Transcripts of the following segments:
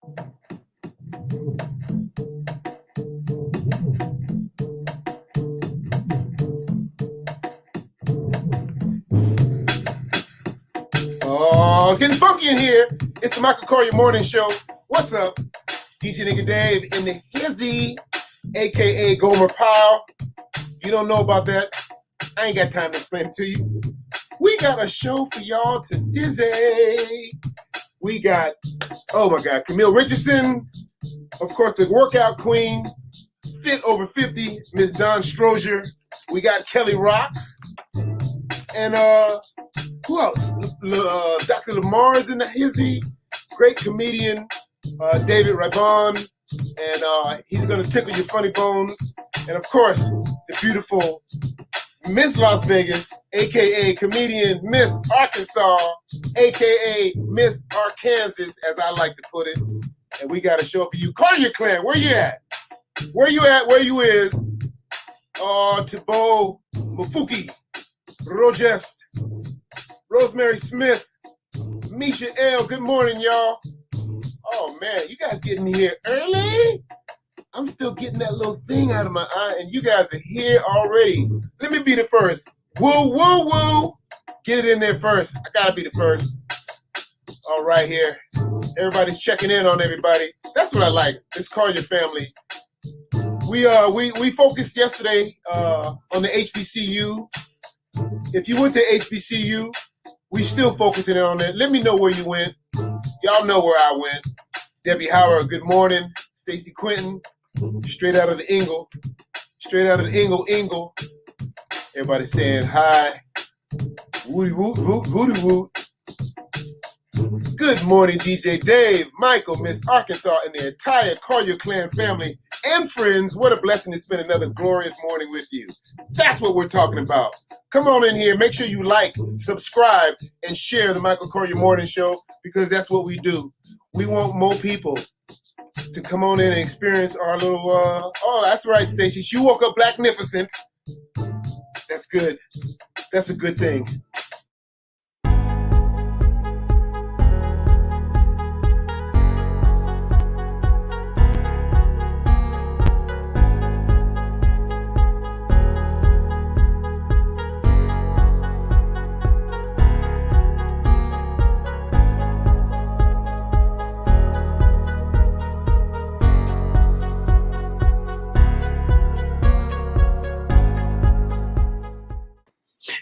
Oh, it's getting funky in here. It's the Michael Colyar Morning Show. What's up? DJ Nigga Dave in the hizzy, a.k.a. Gomer Powell. You don't know about that? I ain't got time to explain it to you. We got a show for y'all to dizzy. We got, oh my God, Camille Richardson. Of course, the workout queen, fit over 50, Miss Dawn Strozier. We got Kelly Rocks. And who else? Dr. Lamar's in the hizzy. Great comedian, David Rabon. And he's going to tickle your funny bones. And of course, the beautiful Miss Las Vegas, a.k.a. comedian Miss Arkansas, a.k.a. Miss Arkansas, as I like to put it. And we got a show for you. Colyar Clan, where you at? Where you at? Where you is? Thibault Mafuki, Rogest, Rosemary Smith, Misha L. Good morning, y'all. Oh, man, you guys getting here early? I'm still getting that little thing out of my eye, and you guys are here already. Let me be the first. Woo, woo, woo. Get it in there first. I got to be the first. All right, here. Everybody's checking in on everybody. That's what I like. Let's call your family. We focused yesterday on the HBCU. If you went to HBCU, we still focusing on that. Let me know where you went. Y'all know where I went. Debbie Howard, good morning. Stacy Quinton, straight out of the Ingle. Straight out of the Ingle. Everybody saying hi. Woody woot, woot, woody woot. Good morning, DJ Dave, Michael, Miss Arkansas, and the entire Colyar Clan family and friends. What a blessing to spend another glorious morning with you. That's what we're talking about. Come on in here. Make sure you like, subscribe, and share the Michael Colyar Morning Show, because that's what we do. We want more people to come on in and experience our little, oh, that's right, Stacey. She woke up blacknificent. That's good. That's a good thing.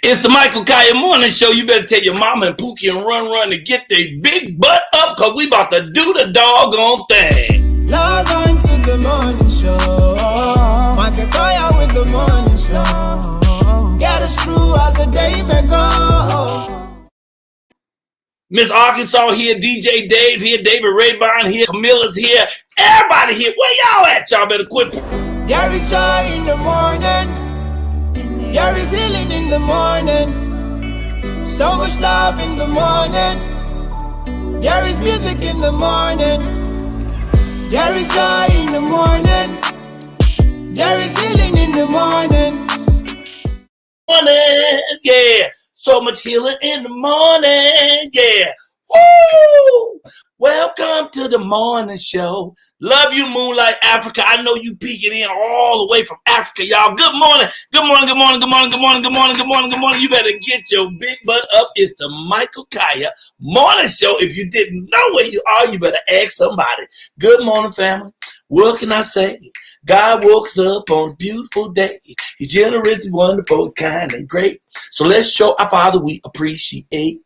It's the Michael Colyar Morning Show. You better tell your mama and Pookie and run to get their big butt up, because we about to do the doggone thing. Log on to the morning show. Michael Colyar with the morning show. Get us through as the day may go. Miss Arkansas here, DJ Dave here, David Raybon here, Camilla's here, everybody here. Where y'all at? Y'all better quit. There is joy in the morning. There is healing in the morning. So much love in the morning. There is music in the morning. There is joy in the morning. There is healing in the morning. Morning, yeah. So much healing in the morning, yeah. Woo! Welcome to the morning show. Love you, Moonlight Africa. I know you peeking in all the way from Africa, y'all. Good morning. Good morning, good morning, good morning, good morning, good morning, good morning, good morning. You better get your big butt up. It's the Michael Colyar Morning Show. If you didn't know where you are, you better ask somebody. Good morning, family. What can I say? God woke us up on a beautiful day. He's generous, he's wonderful, he's kind and great. So let's show our Father we appreciate.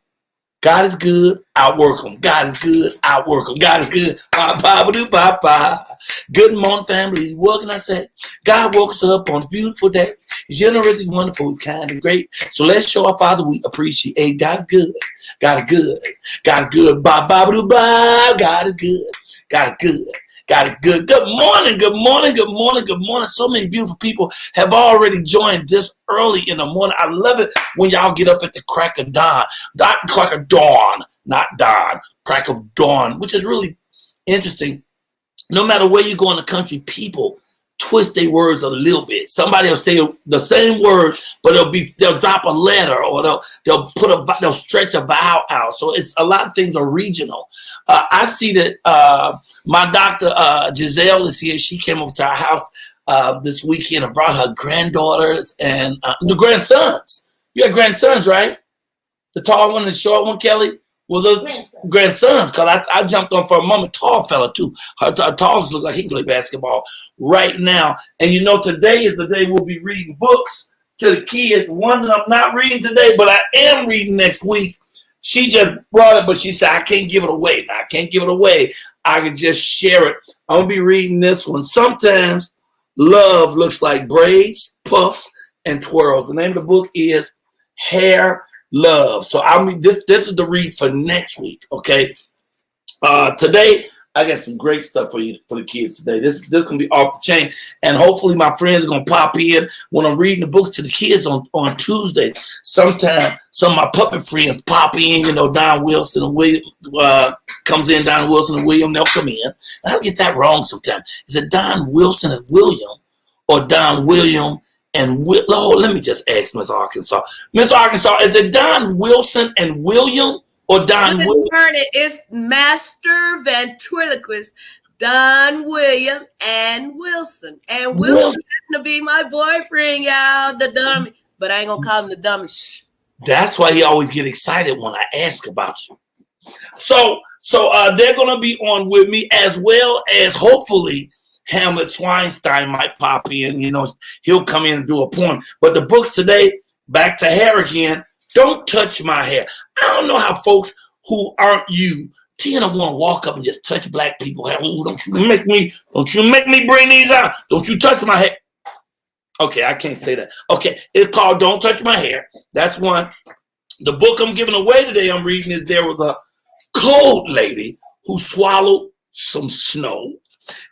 God is good, outwork him. God is good, outwork him. God is good. Ba-ba-ba-doo-ba-ba. Good morning, family. What can I say? God woke us up on a beautiful day. He's generous, he's wonderful, he's kind and great. So let's show our Father we appreciate. God is good. God is good. God is good. Ba-ba-ba-doo-ba. God is good. God is good. God is good. Good morning, good morning, good morning, good morning. So many beautiful people have already joined this early in the morning. I love it when y'all get up at the crack of dawn. Not crack of dawn, not dawn. Crack of dawn, which is really interesting. No matter where you go in the country, people twist their words a little bit. Somebody will say the same word, but they'll drop a letter, or they'll stretch a vowel out. So it's a lot of things are regional. I see that My doctor, Giselle, is here. She came over to our house this weekend and brought her granddaughters and the grandsons. You have grandsons, right? The tall one and the short one, Kelly? Well, those grandsons, because I jumped on for a moment. Tall fella, too. Her tallest look like he can play basketball right now. And you know, today is the day we'll be reading books to the kids. One that I'm not reading today, but I am reading next week. She just brought it, but she said, I can't give it away. I can't give it away. I can just share it. I'm going to be reading this one. Sometimes love looks like braids, puffs, and twirls. The name of the book is Hair Love. So I mean, this is the read for next week. Okay. Today I got some great stuff for you, for the kids today. This gonna be off the chain, and hopefully my friends are gonna pop in when I'm reading the books to the kids on Tuesday. Sometime some of my puppet friends pop in. You know, Don Wilson and William comes in. Don Wilson and William, they'll come in. And I get that wrong sometimes. Is it Don Wilson and William, or Don William and Will? Oh, let me just ask Miss Arkansas. Miss Arkansas, is it Don Wilson and William, or Don William? It's Master Ventriloquist Don William and Wilson. And Wilson happen to be my boyfriend, y'all, the dummy. But I ain't gonna call him the dummy. Shh. That's why he always get excited when I ask about you. So they're gonna be on with me, as well as hopefully Hamlet Swinestein might pop in. You know, he'll come in and do a poem. But the books today, back to hair again. Don't touch my hair. I don't know how folks who aren't you tend to want to walk up and just touch black people hair. Ooh, don't you make me bring these out. Don't you touch my hair. Okay, I can't say that. Okay, it's called Don't Touch My Hair. That's one. The book I'm giving away today, I'm reading, is There Was a Cold Lady Who Swallowed Some Snow.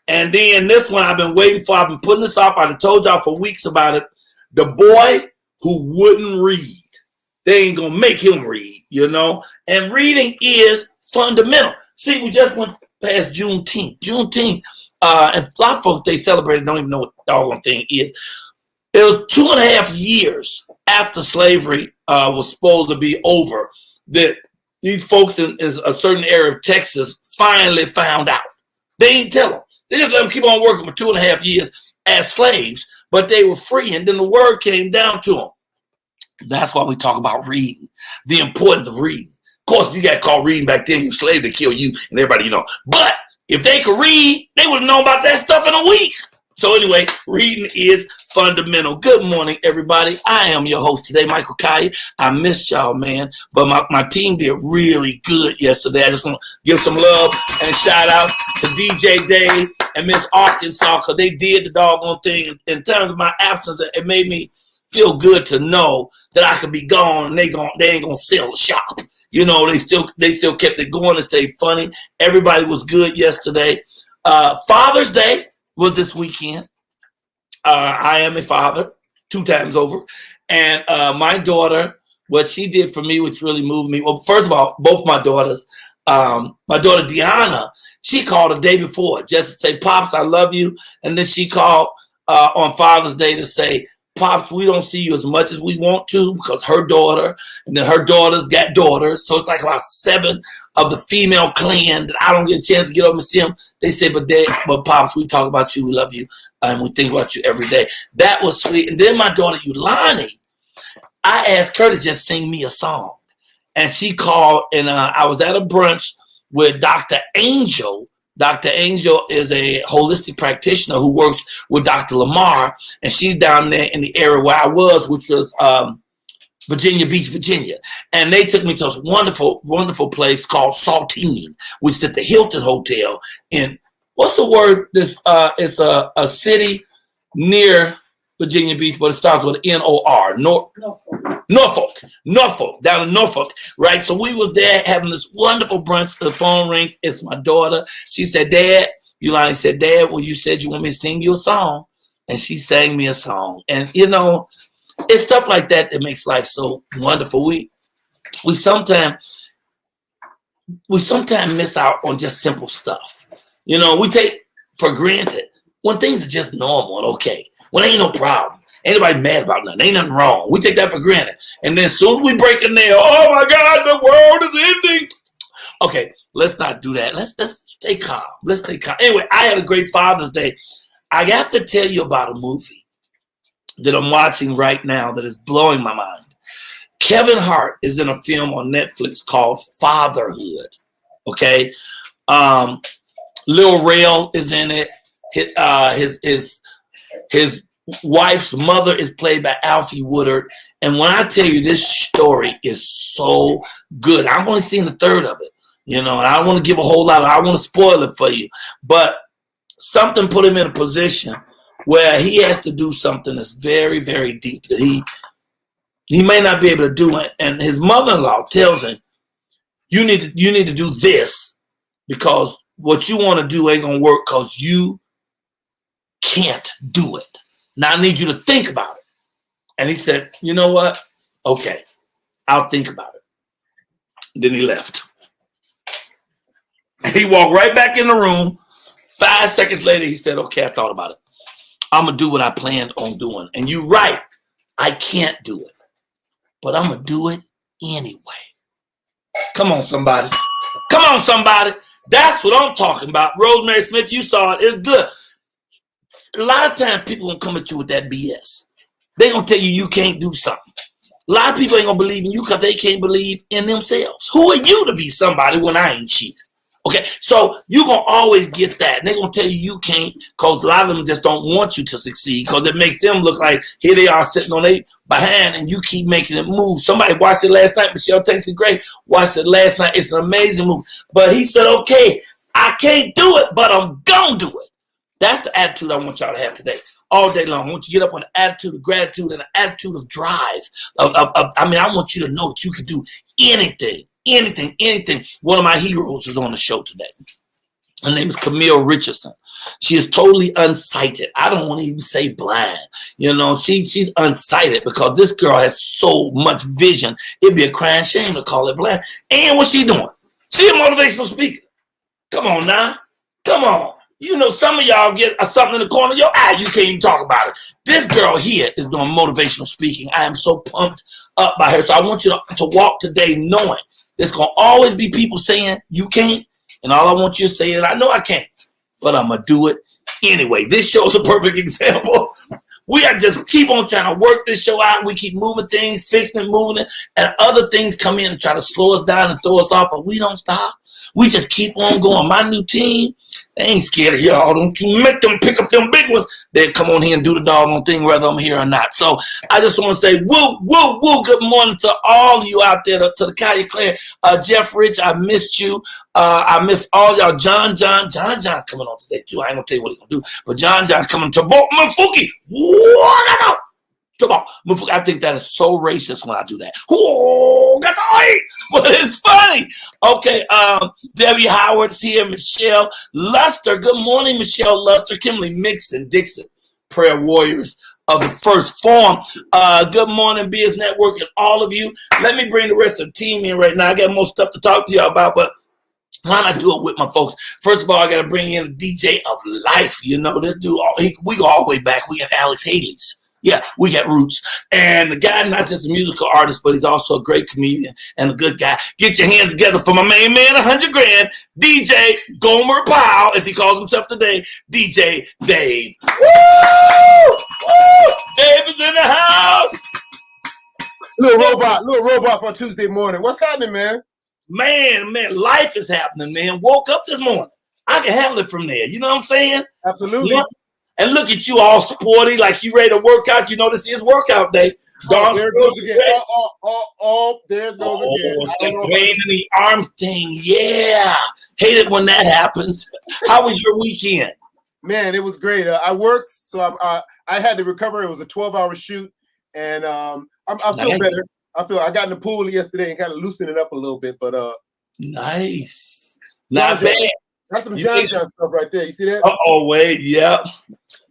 And then this one I've been waiting for. I've been putting this off. I've told y'all for weeks about it. The Boy Who Wouldn't Read. They ain't gonna make him read, you know. And reading is fundamental. See, we just went past Juneteenth. And a lot of folks they celebrated don't even know what the doggone thing is. It was 2.5 years after slavery was supposed to be over that these folks in a certain area of Texas finally found out. They didn't tell them. They just let them keep on working for 2.5 years as slaves, but they were free. And then the word came down to them. That's why we talk about reading, the importance of reading. Of course, you got caught reading back then, you slave, to kill you and everybody, you know. But if they could read, they would have known about that stuff in a week. So anyway, reading is fundamental. Good morning, everybody. I am your host today, Michael Colyar. I missed y'all, man. But my team did really good yesterday. I just want to give some love and shout out to DJ Dave and Miss Arkansas, because they did the doggone thing. In terms of my absence, it made me feel good to know that I could be gone and they ain't gonna sell the shop. You know, they still kept it going and stayed funny. Everybody was good yesterday. Father's Day was this weekend. I am a father 2 times over. And my daughter, what she did for me, which really moved me. Well, first of all, both my daughters, my daughter Deanna, she called the day before just to say, Pops, I love you. And then she called on Father's Day to say, Pops, we don't see you as much as we want to, because her daughter, and then her daughters got daughters. So it's like about 7 of the female clan that I don't get a chance to get over and see them. They say, but Pops, we talk about you, we love you, and we think about you every day. That was sweet. And then my daughter Yulani, I asked her to just sing me a song. And she called, and I was at a brunch with Dr. Angel. Dr. Angel is a holistic practitioner who works with Dr. Lamar, and she's down there in the area where I was, which was Virginia Beach, Virginia. And they took me to this wonderful, wonderful place called Saltine, which is at the Hilton Hotel in, what's the word? It's a city near Virginia Beach, but it starts with N-O-R, Norfolk, down in Norfolk, right? So we was there having this wonderful brunch. The phone rings. It's my daughter. She said, Dad, Yulani said, Dad, well, you said you want me to sing you a song. And she sang me a song. And, you know, it's stuff like that that makes life so wonderful. We sometimes miss out on just simple stuff. You know, we take for granted when things are just normal and okay. When ain't no problem. Ain't nobody mad about nothing. Ain't nothing wrong. We take that for granted. And then as soon as we break a nail, oh my God, the world is ending. Okay, let's not do that. Let's stay calm. Let's stay calm. Anyway, I had a great Father's Day. I have to tell you about a movie that I'm watching right now that is blowing my mind. Kevin Hart is in a film on Netflix called Fatherhood. Okay, Lil Rel is in it. His wife's mother is played by Alfie Woodard. And when I tell you, this story is so good, I've only seen a third of it, and I don't want to give a whole lot. I don't want to spoil it for you, but something put him in a position where he has to do something that's very, very deep that he may not be able to do it. And his mother-in-law tells him, you need to do this because what you want to do ain't gonna work because you can't do it. Now I need you to think about it. And he said, you know what? Okay, I'll think about it. And then he left. And he walked right back in the room. 5 seconds later, he said, okay, I thought about it. I'm going to do what I planned on doing. And you're right. I can't do it. But I'm going to do it anyway. Come on, somebody. Come on, somebody. That's what I'm talking about. Rosemary Smith, you saw it. It's good. A lot of times people going to come at you with that BS. They're going to tell you can't do something. A lot of people ain't going to believe in you because they can't believe in themselves. Who are you to be somebody when I ain't shit? Okay, so you're going to always get that. And they're going to tell you can't because a lot of them just don't want you to succeed because it makes them look like here they are sitting on their behind and you keep making it move. Somebody watched it last night. Michelle takes it great. Watched it last night. It's an amazing move. But he said, okay, I can't do it, but I'm going to do it. That's the attitude I want y'all to have today. All day long. I want you to get up with an attitude of gratitude and an attitude of drive. I want you to know that you can do anything. Anything. One of my heroes is on the show today. Her name is Camille Richardson. She is totally unsighted. I don't want to even say blind. She's unsighted because this girl has so much vision. It'd be a crying shame to call it blind. And what's she doing? She a motivational speaker. Come on now. Come on. Some of y'all get something in the corner of your eye. You can't even talk about it. This girl here is doing motivational speaking. I am so pumped up by her. So I want you to walk today knowing there's going to always be people saying you can't. And all I want you to say is, I know I can't, but I'm going to do it anyway. This show is a perfect example. We are just keep on trying to work this show out. We keep moving things, fixing it, moving it. And other things come in and try to slow us down and throw us off. But we don't stop. We just keep on going. My new team, they ain't scared of y'all. Don't you make them pick up them big ones. They come on here and do the doggone thing whether I'm here or not. So I just want to say woo. Good morning to all of you out there, to the Eclair. Jeff Rich, I missed you. I missed all y'all. John coming on today too. I ain't gonna tell you what he's gonna do, but John coming to Mafuki. What? I think that is so racist when I do that. But it's funny. Okay, Debbie Howard's here. Michelle Luster. Good morning, Michelle Luster. Kimberly Mixon Dixon, prayer warriors of the first form. Good morning, Biz Network, and all of you. Let me bring the rest of the team in right now. I got more stuff to talk to y'all about, but why not do it with my folks? First of all, I got to bring in a DJ of life. This dude, we go all the way back. We got Alex Haley's. Yeah, we got roots. And the guy, not just a musical artist, but he's also a great comedian and a good guy. Get your hands together for my main man, 100 grand, DJ Gomer Powell, as he calls himself today, DJ Dave. Woo! Dave is in the house. Little robot on Tuesday morning. What's happening, man? Man, life is happening, man. Woke up this morning. I can handle it from there. You know what I'm saying? Absolutely. Yeah. And look at you all sporty, like you ready to work out. This is workout day. There it goes again. There it goes again. The pain in the arm thing. Yeah. Hate it when that happens. How was your weekend? Man, it was great. I worked, so I had to recover. It was a 12-hour shoot, and I feel better. I got in the pool yesterday and kind of loosened it up a little bit, but nice. Not bad. That's some John stuff right there. You see that? Wait, yeah.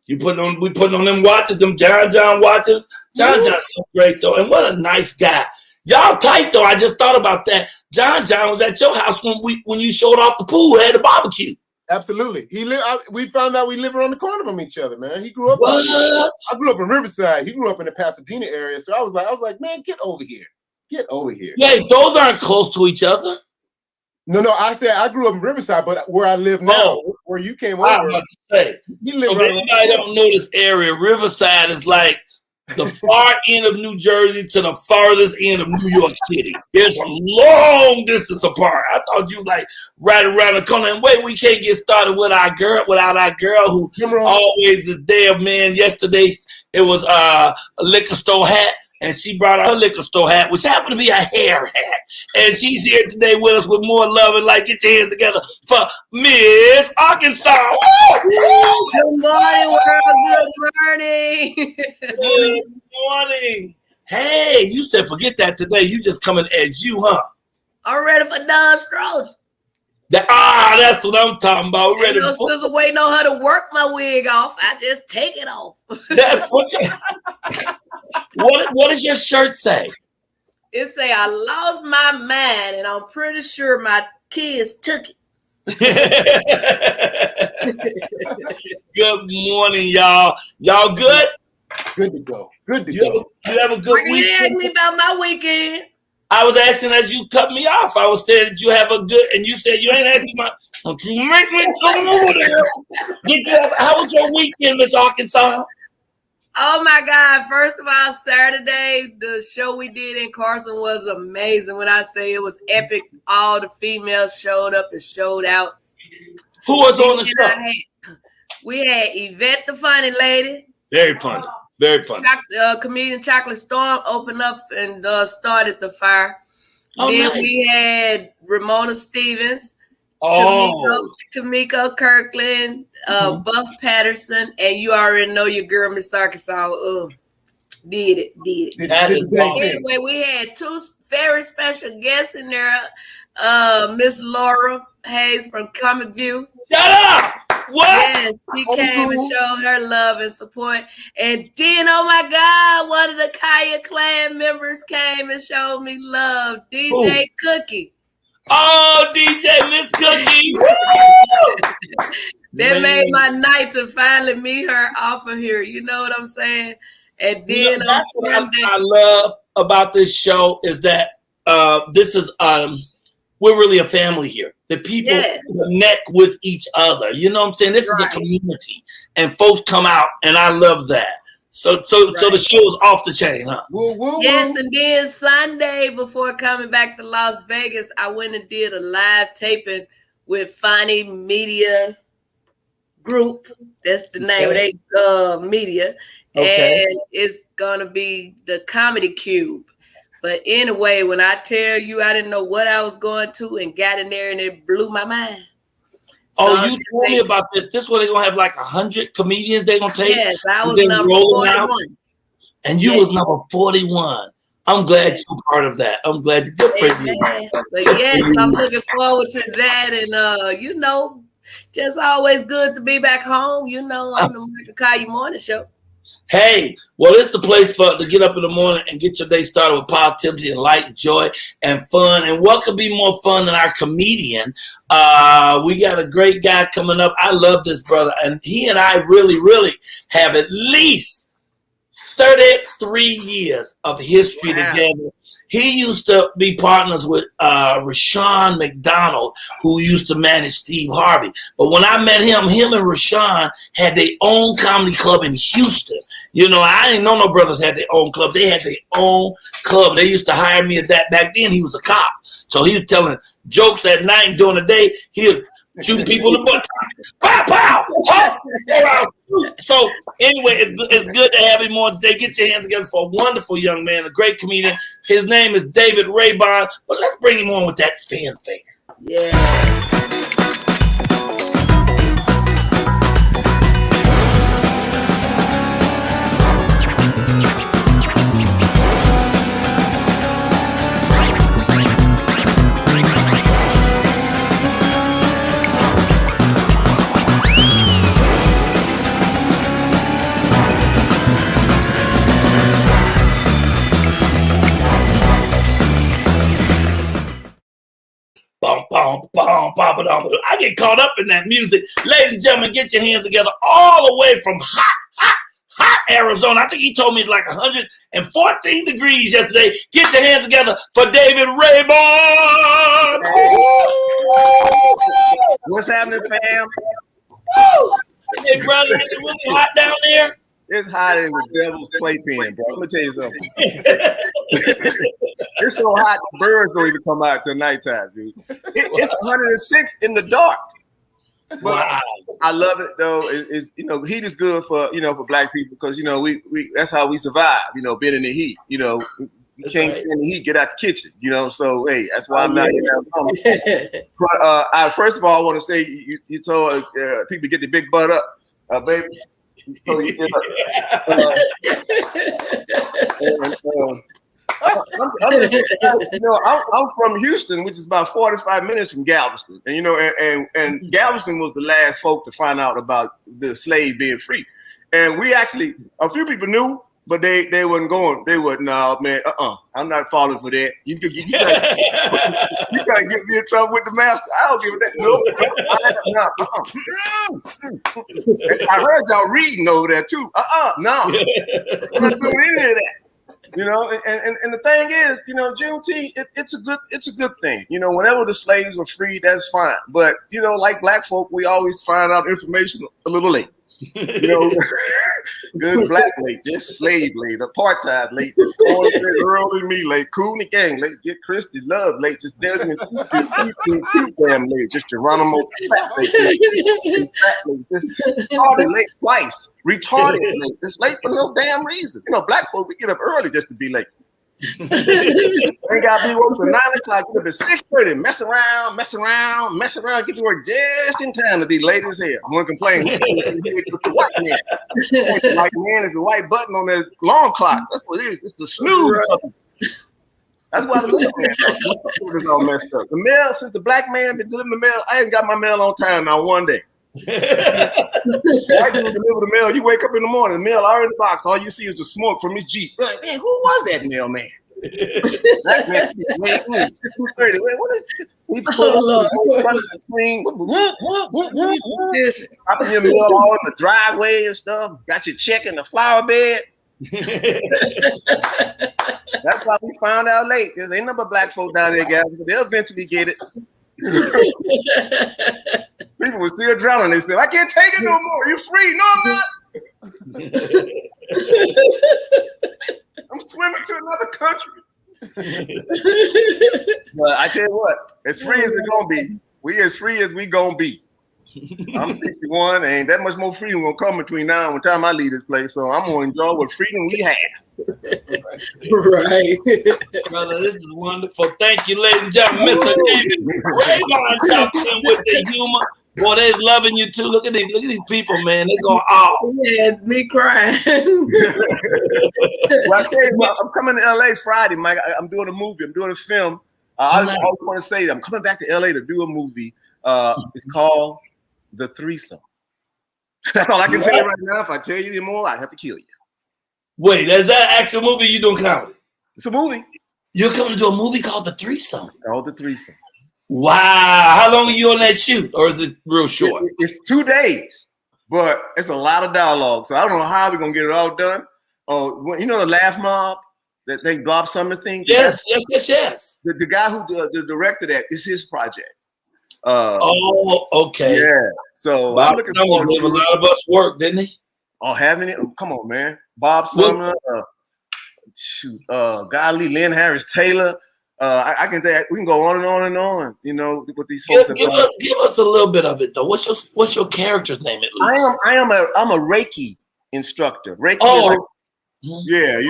We putting on them watches, them John watches. John's so great though, and what a nice guy. Y'all tight though. I just thought about that. John was at your house when you showed off the pool, had the barbecue. Absolutely. We found out we live around the corner from each other, man. He grew up. I grew up in Riverside. He grew up in the Pasadena area. So I was like, man, get over here. Get over here. Yeah, those aren't close to each other. No, I said I grew up in Riverside, but where I live now, where you came over. I was about to say. You live So right everybody don't know this area. Riverside is like the far end of New Jersey to the farthest end of New York City. It's a long distance apart. I thought you like right around the corner. And wait, we can't get started with without our girl who always is there, man. Yesterday it was a liquor store hat. And she brought out her liquor store hat, which happened to be a hair hat. And she's here today with us with more love and light. Get your hands together for Miss Arkansas. Good morning, world. Good morning. Good morning. Hey, you said forget that today. You just coming as you, huh? I'm ready for Don Strauss. That's what I'm talking about. Ain't no sister waiting on her to work my wig off. I just take it off. What does your shirt say? It say I lost my mind and I'm pretty sure my kids took it. Good morning, y'all. Y'all good? Good to go. Good to go. You have a good weekend? You asked me about my weekend. I was asking as you cut me off. I was saying that you have a good, and you said you ain't asking my. Don't you make me come over there? How was your weekend, Miss Arkansas? Oh my God! First of all, Saturday the show we did in Carson was amazing. When I say it was epic, all the females showed up and showed out. Who was on the show? We had Yvette, the funny lady. Very funny. Very funny. Comedian Chocolate Storm opened up and started the fire. Oh, then nice. we had Ramona Stevens, Tamiko Kirkland, Buff Patterson, and you already know your girl, Miss Arkansas. Did it. That is anyway, we had two very special guests in there. Miss Laura Hayes from Comic View. Shut up! What? Yes, she came and showed her love and support. And then, oh my God, one of the Kaya clan members came and showed me love. DJ Cookie. Oh, DJ Miss Cookie. That made my night to finally meet her off of here. You know what I'm saying? And then that's what I love about this show is that this is we're really a family here. The people connect with each other. You know what I'm saying? This is a community, and folks come out, and I love that. So the show is off the chain, huh? Yes, and then Sunday before coming back to Las Vegas, I went and did a live taping with Funny Media Group. That's the name of their media. Okay. And it's gonna be the Comedy Cube. But anyway, when I tell you I didn't know what I was going to and got in there and it blew my mind. So you told me about this. This is where they're going to have like 100 comedians they're going to take? Yes, I was number 41. And you was number 41. I'm glad you're part of that. I'm glad. Good for you. But yes, I'm looking forward to that. And, you know, just always good to be back home. You know, on the Michael Colyar Morning Show. Hey, well, it's the place to get up in the morning and get your day started with positivity and light and joy and fun. And what could be more fun than our comedian? We got a great guy coming up. I love this brother. And he and I really, really have at least 33 years of history together. He used to be partners with Rashawn McDonald, who used to manage Steve Harvey. But when I met him and Rashawn had their own comedy club in Houston. You know, I didn't know no brothers had their own club. They had their own club. They used to hire me at that. Back then, he was a cop. So he was telling jokes at night, and during the day, he would shoot people in the butt. Pow, pow, pow. So anyway, it's good to have him on today. Get your hands together for a wonderful young man, a great comedian. His name is David Raybon. But let's bring him on with that fanfare. Yeah. I get caught up in that music. Ladies and gentlemen, get your hands together all the way from hot Arizona. I think he told me it's like 114 degrees yesterday. Get your hands together for David Raybon. What's happening, fam? Woo! Hey, brother, is it really hot down there? It's hot as the devil's playpen, bro. Let me tell you something. It's so hot, the birds don't even come out till nighttime, dude. It's 106 in the dark. But wow. I love it though. It's heat is good for for black people because we that's how we survive. Being in the heat. We can't stand the heat. Get out the kitchen. So hey, that's why I'm not here. But first of all, I want to say you told people to get the big butt up, baby. So you get I'm from Houston, which is about 45 minutes from Galveston, and Galveston was the last folk to find out about the slave being free, and we actually a few people knew, but they wasn't going. They would no man, I'm not falling for that. You gotta get me in trouble with the master. I don't give a that. No. I heard y'all reading over there too. No. I'm not doing any of that. And the thing is, Juneteenth, it's a good thing. Whenever the slaves were free, that's fine. But like black folk, we always find out information a little late. Good black late, just slave late, apartheid late, just early me late, Cooney gang late, get Christy Love late, just Desmond damn late, just Geronimo late, just retarded late twice, retarded late, just late for no damn reason. Black folk, we get up early just to be late. Ain't gotta be working till 9 o'clock, get up at 6:30, mess around, get to work just in time to be late as hell. I'm gonna complain. With the white man. The white man is the white button on that alarm clock. That's what it is. It's the snooze button. That's why the mailman is all messed up. The mail, since the black man been delivering the mail, I ain't got my mail on time now one day. White dude deliver the mail. You wake up in the morning, the mail already in the box. All you see is the smoke from his Jeep. You're like, man, who was that mailman? That man, wait, 6:30. Wait, what is this? We put up the screen. Popping your mail all in the driveway and stuff. Got your check in the flower bed. That's why we found out late. There's ain't no but black folk down there, guys. They'll eventually get it. People were still drowning. They said, I can't take it no more. You're free. No, I'm not. I'm swimming to another country. But I tell you what, as free as it's going to be, we as free as we going to be. I'm 61. Ain't that much more freedom going to come between now and the time I leave this place. So I'm going to enjoy what freedom we have. Right. Brother, this is wonderful. Thank you, ladies and gentlemen. Mr. David Raybon Johnson with the humor. Boy, they're loving you too. Look at these people, man. They're going, oh. Yeah, me crying. Well, I tell you what, I'm coming to LA Friday, Mike. I'm doing a movie. I'm doing a film. I always want to say that I'm coming back to LA to do a movie. It's called The Threesome. That's all I can tell you right now. If I tell you anymore, I have to kill you. Wait, is that an actual movie you doing comedy? It's a movie. You're coming to do a movie called The Threesome? Called The Threesome. Wow. How long are you on that shoot? Or is it real short? It's 2 days, but it's a lot of dialogue. So I don't know how we're going to get it all done. Oh, the Laugh Mob, that they Bob Summer thing? Yes. The guy who directed that is his project. Okay. Yeah. So Bob I'm looking Summer forward to gave a lot of us work, didn't he? Oh, haven't it? Come on, man. Bob Summer, golly, Lynn Harris Taylor. I can say we can go on and on and on. With these folks. Give us a little bit of it though. What's your character's name at least? I'm a Reiki instructor. Reiki. Yeah,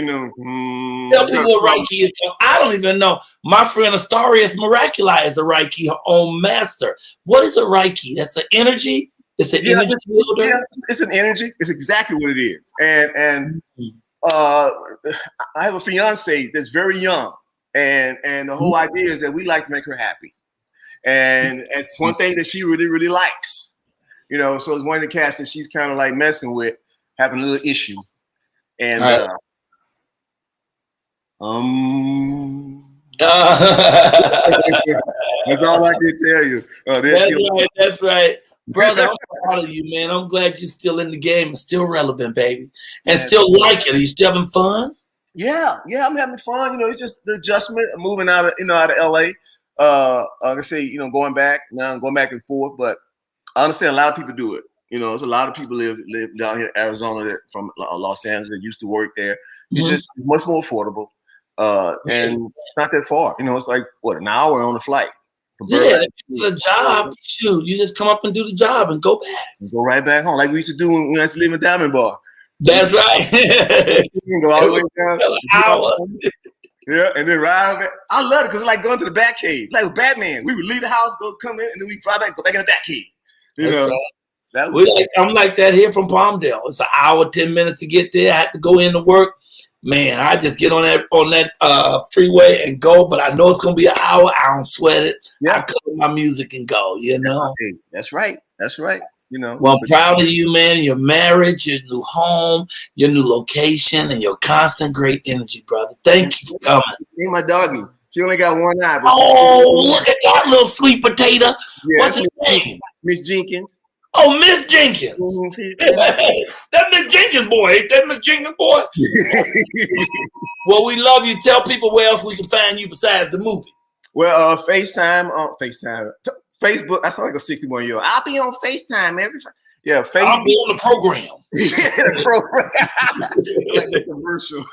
Tell people what Reiki is. I don't even know. My friend Astarius Miraculi is a Reiki, her own master. What is a Reiki? That's an energy. It's an energy builder. Yeah, it's an energy. It's exactly what it is. And I have a fiance that's very young, and the whole idea is that we like to make her happy, and it's one thing that she really, really likes. So it's one of the cats that she's kind of like messing with, having a little issue, and right. That's all I can tell you. That's right. Brother, I'm proud of you, man. I'm glad you're still in the game and still relevant, baby. And still like it. Are you still having fun? Yeah, I'm having fun. It's just the adjustment of moving out of LA. Like I say, going back and forth. But I understand a lot of people do it. There's a lot of people live down here in Arizona that from Los Angeles that used to work there. It's just much more affordable. And it's not that far. It's like an hour on the flight. Yeah, if you do a job, shoot, you just come up and do the job and go back. Go right back home, like we used to do when we used to live in Diamond Bar. That's right. You can go all the way down. An hour. Yeah, and then ride back. I love it because it's like going to the Batcave. Like with Batman, we would leave the house, come in, and then we fly back, go back in the Batcave. I'm like that here from Palmdale. It's an hour, 10 minutes to get there. I have to go into work. Man, I just get on that freeway and go, but I know it's gonna be an hour. I don't sweat it. Yeah. I cut my music and go. Hey, that's right. Well, I'm proud of you, man. Your marriage, your new home, your new location, and your constant great energy, brother. Thank you for coming. Hey, my doggy. She only got one eye. Look at that little sweet potato. Yeah, what's his name? Miss Jenkins. Oh, Miss Jenkins. That Miss Jenkins boy. Ain't that Miss Jenkins boy? Well, we love you. Tell people where else we can find you besides the movie. Well, FaceTime. Facebook. I sound like a 61-year-old. I'll be on FaceTime every Friday. Yeah, Facebook. I'll be on the program. The program. Like the commercial.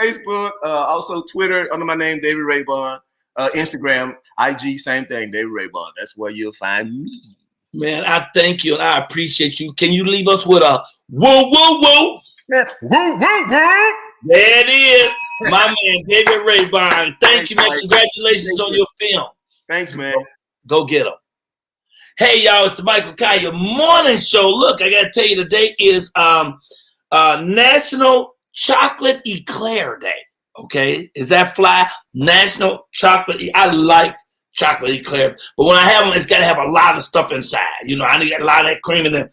Facebook. Also Twitter under my name, David Raybon. Instagram, IG, same thing, David Raybon. That's where you'll find me. Man, I thank you and I appreciate you. Can you leave us with a woo, woo, woo? Yeah. Woo, woo, woo. There it is. My man, David Raybon. Thanks, you, man. Congratulations on your film. Thanks, man. Go get him. Hey, y'all, it's the Michael Colyar Morning Show. Look, I got to tell you, today is National Chocolate Eclair Day. Okay? Is that fly? National Chocolate. I like chocolate eclair, but when I have them, it's got to have a lot of stuff inside. I need a lot of that cream in there.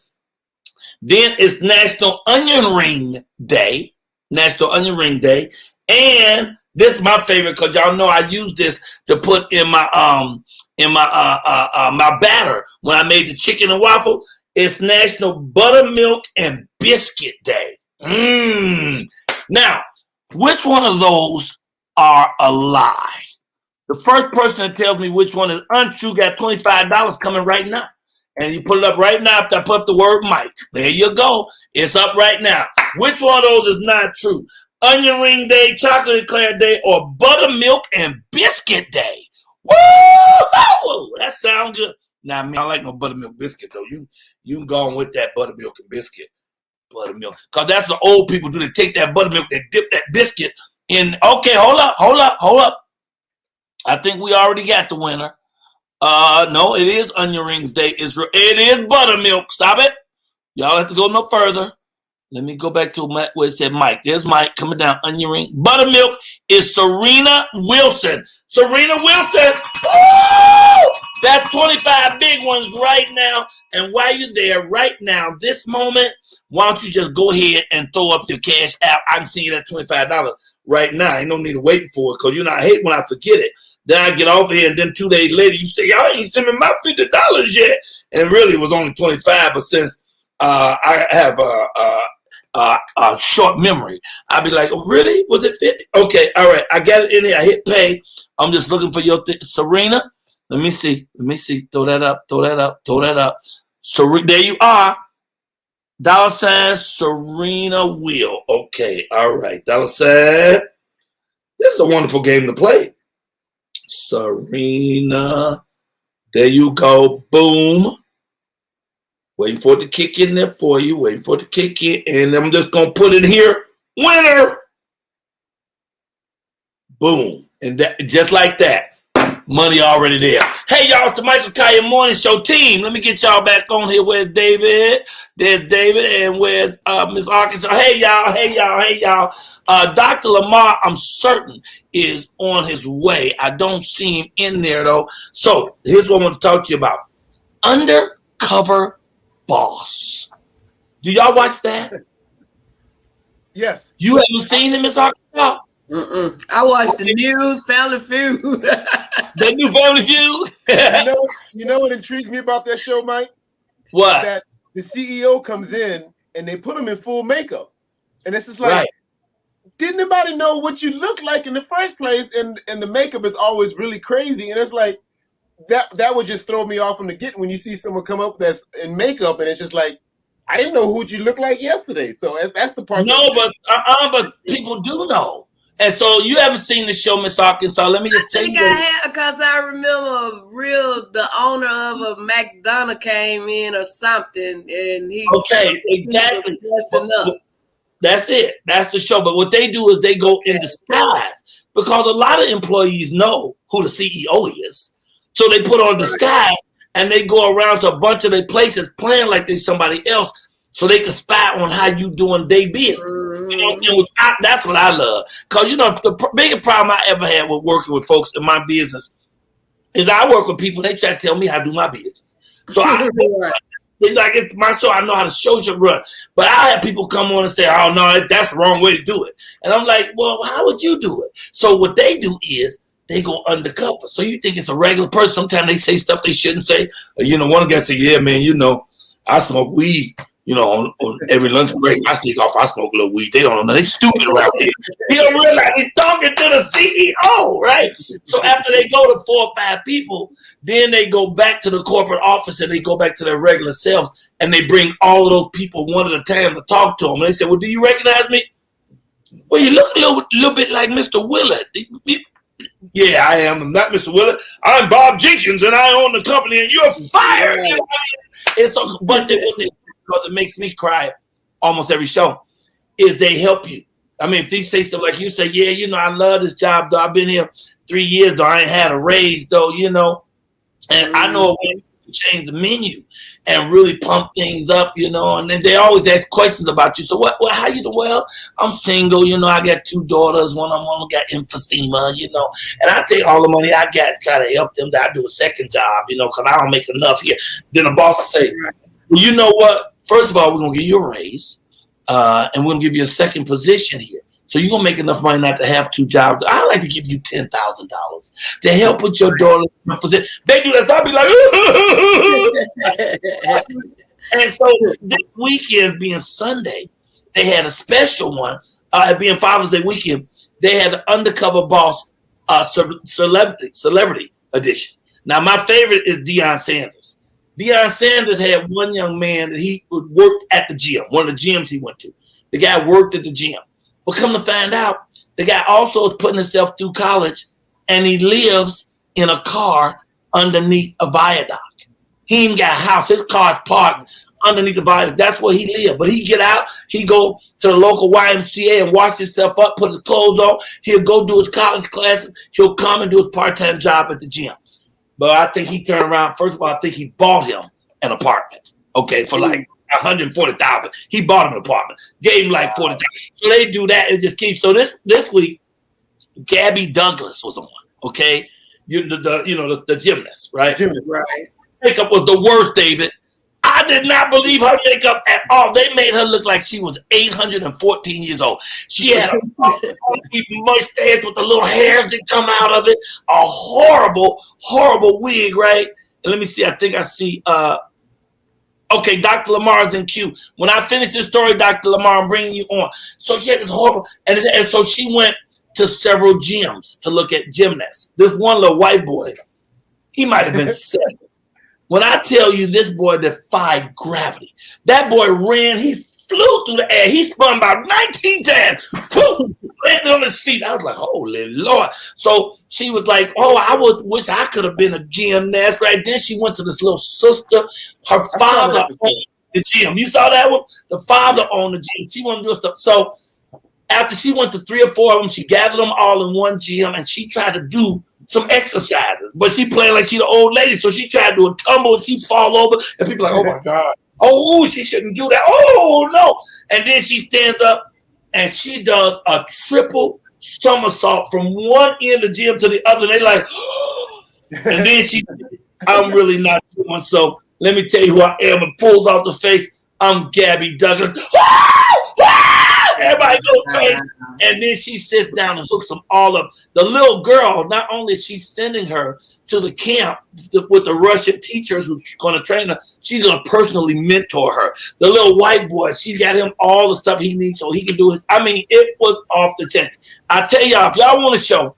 Then it's National Onion Ring Day. National Onion Ring Day. And this is my favorite because y'all know I use this to put in my my batter when I made the chicken and waffle. It's National Buttermilk and Biscuit Day. Now, which one of those are a lie? The first person that tells me which one is untrue got $25 coming right now. And you put it up right now after I put up the word Mike. There you go. It's up right now. Which one of those is not true? Onion Ring Day, Chocolate Eclair Day, or Buttermilk and Biscuit Day? Woo! That sounds good. Now, I don't like no buttermilk biscuit, though. You can go on with that buttermilk and biscuit. Buttermilk. Because that's what old people do. They take that buttermilk, they dip that biscuit in. Okay, hold up. I think we already got the winner. No, it is Onion Rings Day. It is buttermilk. Stop it. Y'all have to go no further. Let me go back to where it said Mike. There's Mike coming down. Onion ring. Buttermilk is Serena Wilson. Serena Wilson. Woo! That's 25 big ones right now. And while you're there right now, this moment, why don't you just go ahead and throw up your cash app? I can send you that $25 right now. Ain't no need to wait for it because I hate when I forget it. Then I get off here and then 2 days later, you say, y'all ain't sending me my $50 yet. And really it was only 25, but since I have a short memory, I'll be like, oh, really? Was it 50? Okay, all right. I got it in here. I hit pay. I'm just looking for your Serena. Let me see. Throw that up. So there you are. $ Serena Will. Okay, all right. $. This is a wonderful game to play. Serena. There you go. Boom. Waiting for it to kick in there for you. And I'm just going to put it here. Winner. Boom. And that, just like that. Money already there. Hey, y'all, it's the Michael Colyar Morning Show team. Let me get y'all back on here. Where's David? There's David. And where's Miss Arkansas? Hey, y'all. Dr. Lamar, I'm certain, is on his way. I don't see him in there, though. So here's what I want to talk to you about. Undercover Boss. Do y'all watch that? Yes. You haven't seen it, Miss Arkansas? I watched the news, Family Feud. That new Family Feud. You know what intrigues me about that show, Mike? What? That the CEO comes in and they put him in full makeup, and it's just like, Right. Didn't anybody know what you look like in the first place? And the makeup is always really crazy, and it's like that would just throw me off from the get when you see someone come up that's in makeup, and it's just like, I didn't know who you looked like yesterday. So that's the part. No, but people do know. And so you haven't seen the show, Miss Arkansas. Let me just tell you. I had, because I remember the owner of a McDonald's came in or something, and he. Okay, exactly. That's it. That's the show. But what they do is they go in disguise, because a lot of employees know who the CEO is. So they put on disguise and they go around to a bunch of their places playing like they're somebody else, so they can spy on how you doing their business. You know what I'm saying? That's what I love. Because, you know, the biggest problem I ever had with working with folks in my business is I work with people, they try to tell me how to do my business. So it's like, it's my show, I know how the show should run. But I have people come on and say, oh, no, that's the wrong way to do it. And I'm like, well, how would you do it? So what they do is they go undercover. So you think it's a regular person. Sometimes they say stuff they shouldn't say. You know, one guy said, yeah, man, you know, I smoke weed. You know, on every lunch break, I sneak off, I smoke a little weed. They don't know. They stupid around here. He don't realize he's talking to the CEO, right? So after they go to 4 or 5 people, then they go back to the corporate office and they go back to their regular selves, and they bring all of those people one at a time to talk to them. And they say, well, do you recognize me? Well, you look a little bit like Mr. Willard. Yeah, I am. I'm not Mr. Willard. I'm Bob Jenkins, and I own the company, and you're fired. You know what I mean? And so, but because it makes me cry almost every show, is they help you. I mean, if they say stuff like you say, yeah, you know, I love this job, though. I've been here 3 years, though. I ain't had a raise, though, you know. And I know a way to change the menu and really pump things up, you know. And then they always ask questions about you. So how you doing? Well, I'm single, you know. I got 2 daughters. One of them got emphysema, you know. And I take all the money I got to try to help them. I do a second job, you know, because I don't make enough here. Then the boss will say, well, you know what? First of all, we're going to give you a raise, and we're going to give you a second position here. So you're going to make enough money not to have 2 jobs. I like to give you $10,000 to help with your daughter. They do that. So I'll be like, and so this weekend being Sunday, they had a special one. Being Father's Day weekend, they had the Undercover Boss celebrity edition. Now, my favorite is Deion Sanders. Deion Sanders had one young man that he worked at the gym, one of the gyms he went to. The guy worked at the gym. But come to find out, the guy also is putting himself through college, and he lives in a car underneath a viaduct. He ain't got a house. His car's parked underneath the viaduct. That's where he lives. But he get out, he go to the local YMCA and wash himself up, put his clothes on. He'll go do his college classes. He'll come and do his part-time job at the gym. But I think he turned around. First of all, I think he bought him an apartment. Okay, for like $140,000. He bought him an apartment. Gave him like $40,000. So they do that. It just keeps. So this week, Gabby Douglas was on. Okay, the gymnast, right? Gymnast, right. Makeup was the worst, David. I did not believe her makeup at all. They made her look like she was 814 years old. She had a mustache with the little hairs that come out of it. A horrible, horrible wig, right? And let me see. I think I see. Okay, Dr. Lamar's in queue. When I finish this story, Dr. Lamar, I'm bringing you on. So she had this horrible, and so she went to several gyms to look at gymnasts. This one little white boy, he might have been 7. When I tell you this boy defied gravity, that boy ran, he flew through the air. He spun about 19 times. Poof, landed on his feet. I was like, holy Lord. So she was like, oh, I wish I could have been a gymnast. Right then she went to this little sister. Her father owned the gym. You saw that one? The father owned the gym. She wanted to do stuff. So after she went to 3 or 4 of them, she gathered them all in one gym, and she tried to do some exercises, but she playing like she the old lady. So she tried to do a tumble and she fall over, and people like, oh my God, oh, she shouldn't do that. Oh no. And then she stands up and she does a triple somersault from one end of the gym to the other. And they like, and then I'm really not doing. So let me tell you who I am, and pulls out the face. I'm Gabby Douglas. Everybody goes crazy. And then she sits down and hooks them all up. The little girl, not only is she sending her to the camp with the Russian teachers who's going to train her, she's going to personally mentor her. The little white boy, she's got him all the stuff he needs so he can do it. I mean, it was off the chain. I tell y'all, if y'all want a show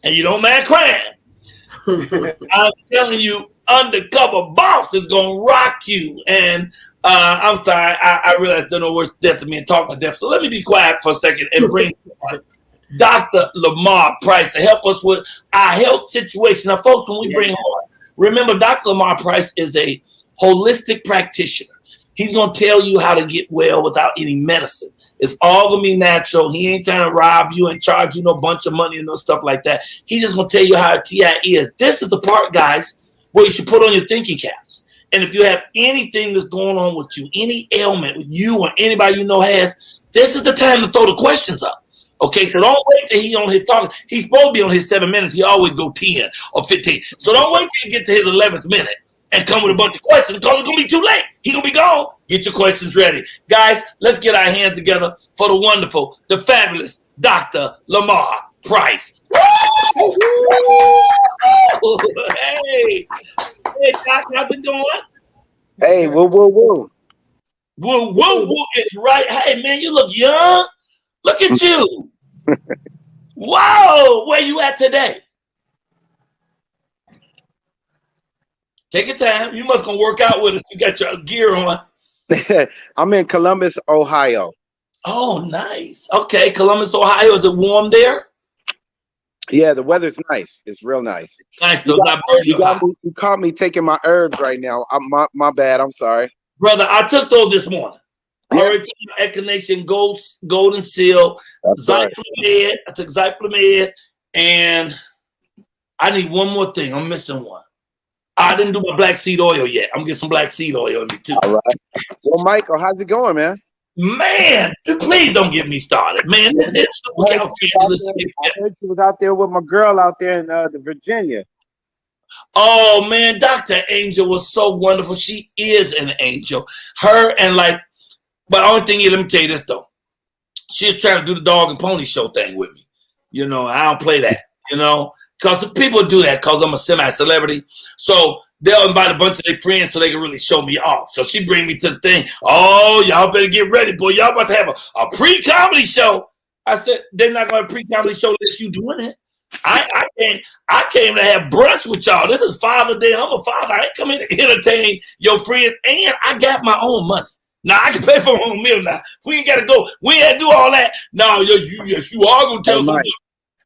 and you don't mind crying, I'm telling you, Undercover Boss is going to rock you. And I'm sorry, I realize there's no worse death than me and talking to death. So let me be quiet for a second and bring Dr. Lamar Price to help us with our health situation. Now, folks, when we bring Hart, remember, Dr. Lamar Price is a holistic practitioner. He's going to tell you how to get well without any medicine. It's all going to be natural. He ain't trying to rob you and charge you no bunch of money and no stuff like that. He's just going to tell you how a TI is. This is the part, guys, where you should put on your thinking caps. And if you have anything that's going on with you, any ailment with you or anybody you know has, this is the time to throw the questions up. Okay, so don't wait till he's on his talking. He's supposed to be on his 7 minutes. He always go 10 or 15. So don't wait till you get to his 11th minute and come with a bunch of questions because it's going to be too late. He's going to be gone. Get your questions ready. Guys, let's get our hands together for the wonderful, the fabulous Dr. Lamar Price. Hey, Doc, how's it going? Hey, woo, woo, woo. Woo, woo, woo is right. Hey, man, you look young. Look at you. Whoa, where you at today? Take your time. You must gonna work out with us. You got your gear on. I'm in Columbus, Ohio. Oh, nice. Okay, Columbus, Ohio. Is it warm there? Yeah, the weather's nice. It's real nice. Nice. You caught me taking my herbs right now. My bad. I'm sorry. Brother, I took those this morning. Yeah. Already took Echinacea Golden Seal, Zyflamed. Right. I took Zyflamed, and I need one more thing. I'm missing one. I didn't do my black seed oil yet. I'm getting some black seed oil in me too. All right. Well, Michael, how's it going, man? Man, please don't get me started, man. I heard you was out there with my girl out there in the Virginia. Oh man, Dr. Angel was so wonderful. She is an angel. Her and but the only thing is, let me tell you this though. She was trying to do the dog and pony show thing with me. You know, I don't play that, because people do that because I'm a semi-celebrity. So they'll invite a bunch of their friends so they can really show me off. So she bring me to the thing. Oh, y'all better get ready, boy. Y'all about to have a pre-comedy show. I said, they're not going to pre-comedy show unless you doing it. I came to have brunch with y'all. This is Father's Day. I'm a father. I ain't come here to entertain your friends. And I got my own money. Now, I can pay for my own meal now. We ain't got to go. We ain't got to do all that. No, yes, you are going to tell some.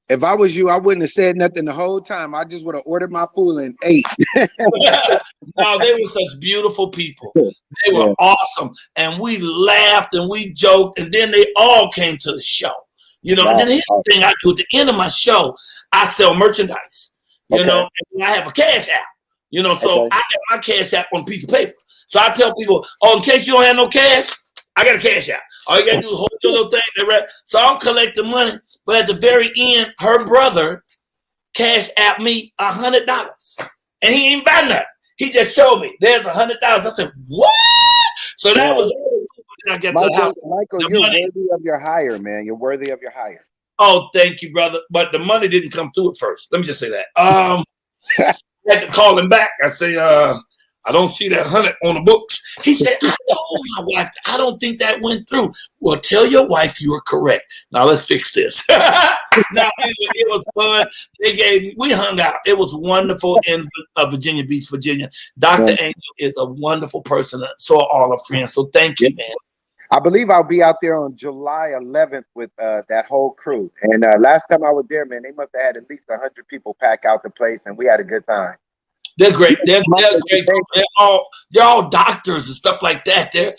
If I was you, I wouldn't have said nothing the whole time. I just would have ordered my food and ate. No, they were such beautiful people. They were awesome. And we laughed and we joked. And then they all came to the show. And then here's the thing I do. At the end of my show, I sell merchandise. And I have a cash app. So I got my cash app on a piece of paper. So I tell people, in case you don't have no cash, I got a cash app. All you got to do is hold your little thing. So I'm collecting money. But at the very end, her brother cash apped me $100. And he ain't buy nothing. He just showed me, there's $100. I said, what? So that was I get to the house. Michael, you're worthy of your hire, man. You're worthy of your hire. Oh, thank you, brother. But the money didn't come through at first. Let me just say that. I had to call him back. I say, I don't see that 100 on the books. He said, I told my wife, I don't think that went through. Well, tell your wife you were correct. Now let's fix this. Now it was fun. We hung out. It was wonderful in Virginia Beach, Virginia. Dr. Angel is a wonderful person. So are all our friends. So thank you, man. I believe I'll be out there on July 11th with that whole crew. And last time I was there, man, they must have had at least 100 people pack out the place, and we had a good time. They're great. They're great. They're all doctors and stuff like that. They're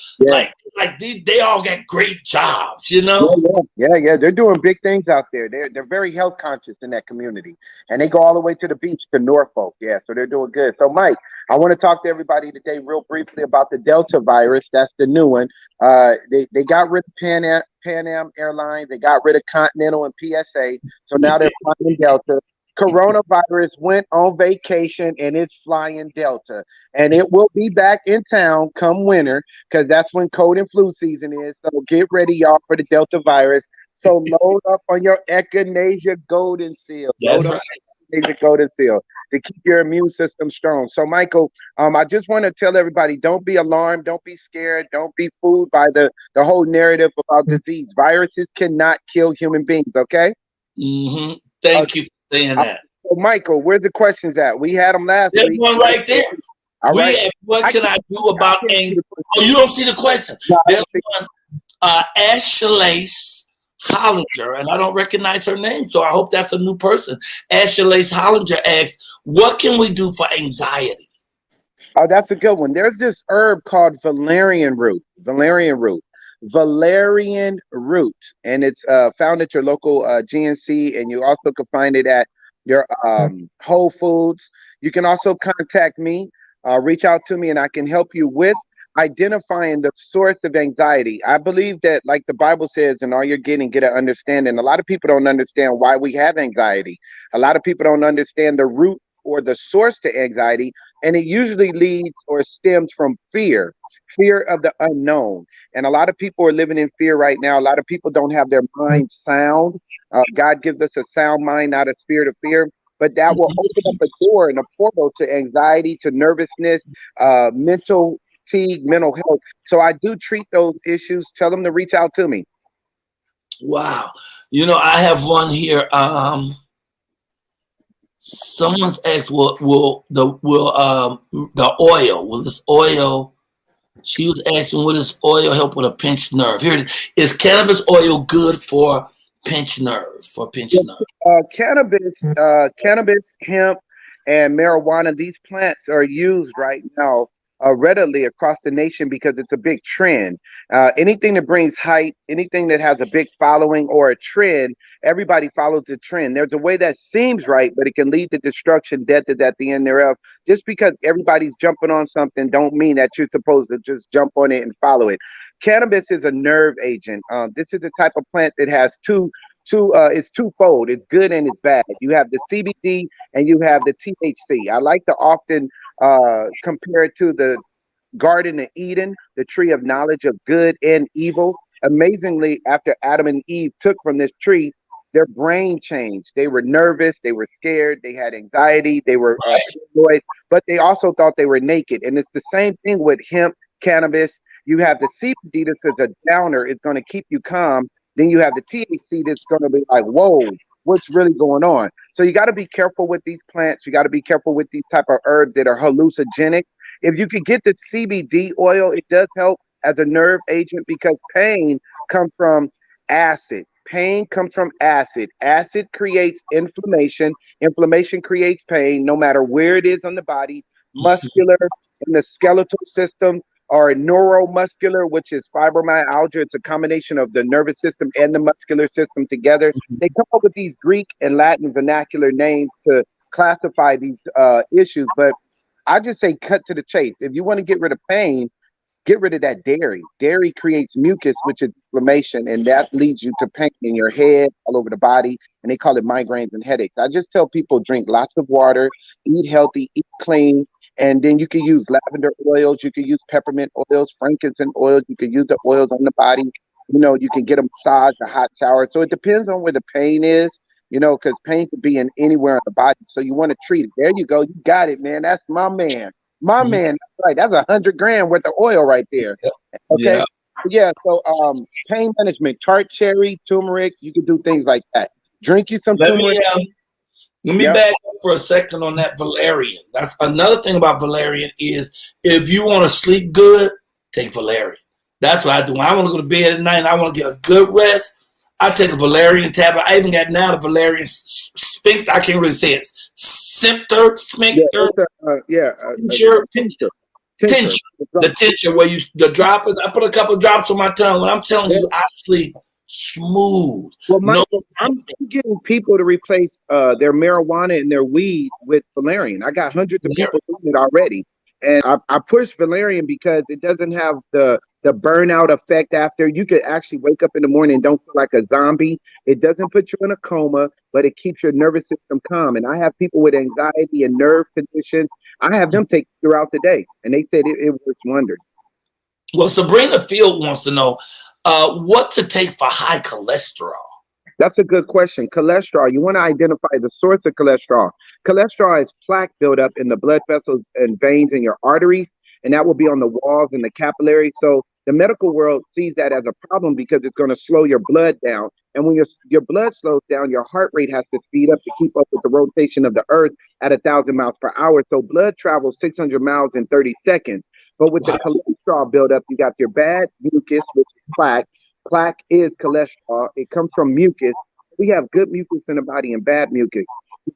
they all got great jobs, Yeah. They're doing big things out there. They're very health conscious in that community, and they go all the way to the beach to Norfolk. Yeah, so they're doing good. So, Mike, I want to talk to everybody today real briefly about the Delta virus. That's the new one. They got rid of Pan Am Airlines. They got rid of Continental and PSA. So now they're flying Delta. Coronavirus went on vacation and it's flying Delta. And it will be back in town come winter because that's when cold and flu season is. So get ready, y'all, for the Delta virus. So load up on your Echinacea Golden Seal. That's Load up right. on Echinacea Golden Seal to keep your immune system strong. So, Michael, I just want to tell everybody, don't be alarmed. Don't be scared. Don't be fooled by the whole narrative about disease. Viruses cannot kill human beings, okay? Mm-hmm. Thank you for saying that. So, Michael, where's the questions at? We had them last There's week. one right there. All right. What can I do about anxiety? Oh, you don't see the question. No, There's one, Ashelace Hollinger, and I don't recognize her name, so I hope that's a new person. Ashelace Hollinger asks, what can we do for anxiety? Oh, that's a good one. There's this herb called valerian root. Valerian root, and it's found at your local GNC, and you also can find it at your Whole Foods. You can also contact me, reach out to me, and I can help you with identifying the source of anxiety. I believe that, like the Bible says, in all you're getting, get an understanding. A lot of people don't understand why we have anxiety. A lot of people don't understand the root or the source to anxiety, and it usually leads or stems from fear of the unknown. And a lot of people are living in fear right now. A lot of people don't have their minds sound. God gives us a sound mind, not a spirit of fear. But that will open up a door and a portal to anxiety, to nervousness, mental fatigue, mental health. So I do treat those issues. Tell them to reach out to me. Wow. You know, I have one here. Someone's asked, will this oil? She was asking, will this oil help with a pinched nerve? Here it is. Is cannabis oil good for pinched nerve? Cannabis, hemp, and marijuana, these plants are used right now readily across the nation because it's a big trend. Anything that brings hype, anything that has a big following or a trend, everybody follows the trend. There's a way that seems right, but it can lead to destruction. Death is at the end thereof. Just because everybody's jumping on something don't mean that you're supposed to just jump on it and follow it. Cannabis is a nerve agent. This is a type of plant that has it's twofold. It's good and it's bad. You have the CBD and you have the THC. I like to often compare it to the Garden of Eden, the tree of knowledge of good and evil. Amazingly, after Adam and Eve took from this tree, their brain changed. They were nervous, they were scared, they had anxiety, they were paranoid, but they also thought they were naked. And it's the same thing with hemp, cannabis. You have the CBD that says a downer is going to keep you calm. Then you have the THC that's going to be like, whoa, what's really going on? So you got to be careful with these plants. You got to be careful with these type of herbs that are hallucinogenic. If you could get the CBD oil, it does help as a nerve agent because pain comes from acid. Pain comes from acid. Acid creates inflammation. Inflammation creates pain no matter where it is on the body, muscular, in the skeletal system, or neuromuscular, which is fibromyalgia. It's a combination of the nervous system and the muscular system together. They come up with these Greek and Latin vernacular names to classify these issues, but I just say cut to the chase. If you want to get rid of pain, get rid of that dairy. Dairy creates mucus, which is inflammation, and that leads you to pain in your head, all over the body, and they call it migraines and headaches. I just tell people drink lots of water, eat healthy, eat clean, and then you can use lavender oils, you can use peppermint oils, frankincense oils, you can use the oils on the body. You know, you can get a massage, a hot shower. So it depends on where the pain is, you know, because pain could be in anywhere on the body. So you want to treat it. There you go. You got it, man. That's my man. My man. That's right. That's $100,000 worth of oil right there. Okay. Yeah. So pain management, tart cherry, turmeric, you can do things like that. Drink you some turmeric. Let me back up for a second on that valerian. That's another thing about valerian is if you want to sleep good, take valerian. That's what I do. When I want to go to bed at night and I want to get a good rest, I take a valerian tablet. I even got now the valerian sphincter. I can't really say it. Sphincter. Tincture. The tincture where the droppers. I put a couple of drops on my tongue. When I'm telling you, I sleep smooth. Well, Michael, I'm getting people to replace their marijuana and their weed with valerian. I got hundreds of people doing it already. And I push valerian because it doesn't have the burnout effect after. You could actually wake up in the morning and don't feel like a zombie. It doesn't put you in a coma, but it keeps your nervous system calm. And I have people with anxiety and nerve conditions. I have them take throughout the day, and they said it works wonders. Well, Sabrina Field wants to know what to take for high cholesterol. That's a good question. Cholesterol, you want to identify the source of cholesterol. Cholesterol is plaque buildup in the blood vessels and veins in your arteries, and that will be on the walls and the capillaries. So the medical world sees that as a problem because it's going to slow your blood down. And when your blood slows down, your heart rate has to speed up to keep up with the rotation of the earth at 1,000 miles per hour. So blood travels 600 miles in 30 seconds. But with the cholesterol buildup, you got your bad mucus, which is plaque. Plaque is cholesterol. It comes from mucus. We have good mucus in the body and bad mucus.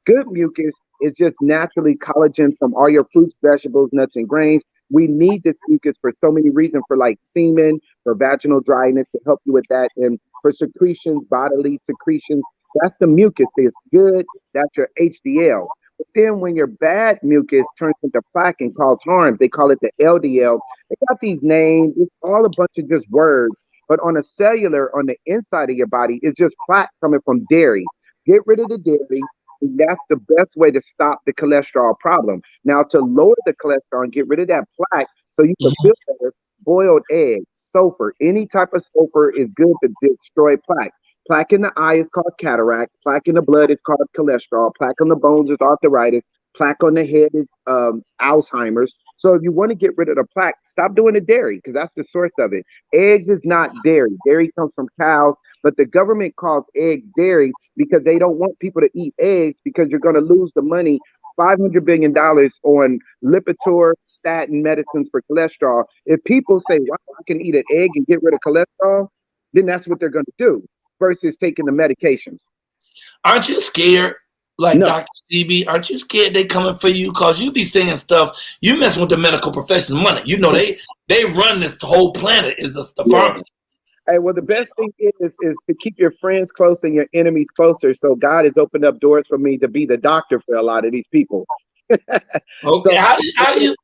Good mucus is just naturally collagen from all your fruits, vegetables, nuts, and grains. We need this mucus for so many reasons, for like semen, for vaginal dryness, to help you with that, and for secretions, bodily secretions. That's the mucus. It's good. That's your HDL. But then when your bad mucus turns into plaque and causes harms, they call it the LDL. They got these names. It's all a bunch of just words. But on a cellular, on the inside of your body, it's just plaque coming from dairy. Get rid of the dairy. And that's the best way to stop the cholesterol problem. Now, to lower the cholesterol and get rid of that plaque so you can feel better, boiled eggs, sulfur, any type of sulfur is good to destroy plaque. Plaque in the eye is called cataracts. Plaque in the blood is called cholesterol. Plaque on the bones is arthritis. Plaque on the head is Alzheimer's. So if you want to get rid of the plaque, stop doing the dairy because that's the source of it. Eggs is not dairy. Dairy comes from cows, but the government calls eggs dairy because they don't want people to eat eggs because you're going to lose the money, $500 billion on Lipitor, statin medicines for cholesterol. If people say, wow, I can eat an egg and get rid of cholesterol, then that's what they're going to do versus taking the medications. Aren't you scared? Like No. Dr. CB, aren't you scared they coming for you? Because you be saying stuff, you messing with the medical profession's money. You know, they run this whole planet is the pharmacy. Hey, well, the best thing is to keep your friends close and your enemies closer. So God has opened up doors for me to be the doctor for a lot of these people. Okay, So how do you?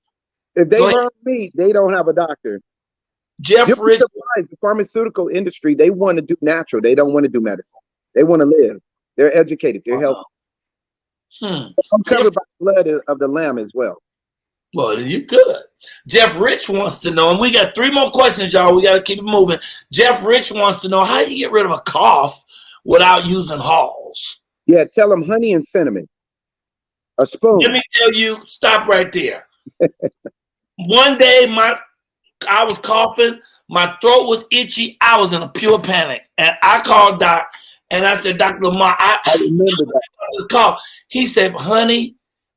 If they harm me, they don't have a doctor. Jeff Rich, the pharmaceutical industry, they want to do natural. They don't want to do medicine. They want to live. They're educated. They're healthy. I'm covered by the blood of the Lamb as well. Well, you good. Jeff Rich wants to know, and we got 3 more questions, y'all. We got to keep it moving. Jeff Rich wants to know, how do you get rid of a cough without using Halls? Yeah, tell them honey and cinnamon. A spoon. Let me tell you, stop right there. One day, I was coughing. My throat was itchy. I was in a pure panic. And I called Doc, and I said, Dr. Lamar, I remember that. Cough. He said, honey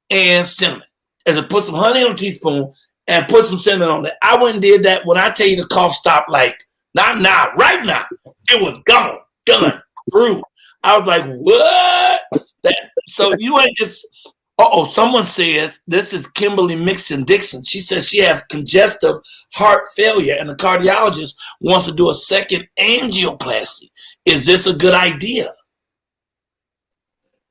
and cinnamon. And I put some honey on a teaspoon and put some cinnamon on it. I went and did that. When I tell you the cough stopped, like, not now, right now, it was gone, done, through. I was like, what? So you ain't just, someone says, this is Kimberly Mixon Dixon. She says she has congestive heart failure and the cardiologist wants to do a second angioplasty. Is this a good idea?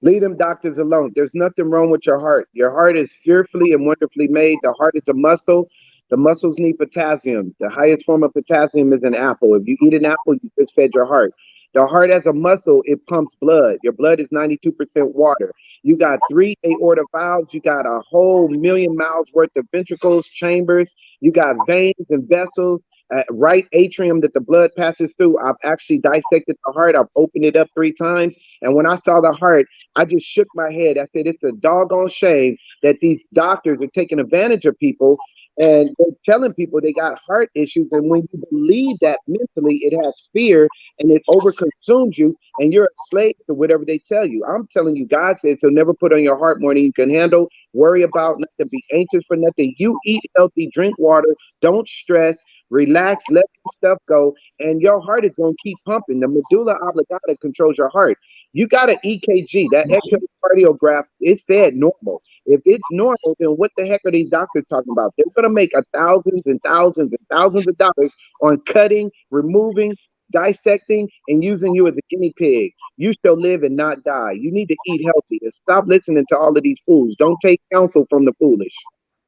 Leave them doctors alone. There's nothing wrong with your heart. Your heart is fearfully and wonderfully made. The heart is a muscle. The muscles need potassium. The highest form of potassium is an apple. If you eat an apple, you just fed your heart. The heart as a muscle, it pumps blood. Your blood is 92% water. You got 3 aorta valves. You got a whole 1,000,000 miles worth of ventricles, chambers. You got veins and vessels. Right atrium that the blood passes through. I've actually dissected the heart. I've opened it up 3 times. And when I saw the heart, I just shook my head. I said, it's a doggone shame that these doctors are taking advantage of people and they're telling people they got heart issues. And when you believe that mentally, it has fear and it overconsumes you and you're a slave to whatever they tell you. I'm telling you, God says he'll never put on your heart more than you can handle. Worry about nothing. Be anxious for nothing. You eat healthy, drink water. Don't stress. Relax, let stuff go, and your heart is going to keep pumping. The medulla oblongata controls your heart. You got an EKG, that echocardiograph, it said normal. If it's normal, then what the heck are these doctors talking about? They're going to make thousands and thousands and thousands of dollars on cutting, removing, dissecting, and using you as a guinea pig. You shall live and not die. You need to eat healthy and stop listening to all of these fools. Don't take counsel from the foolish.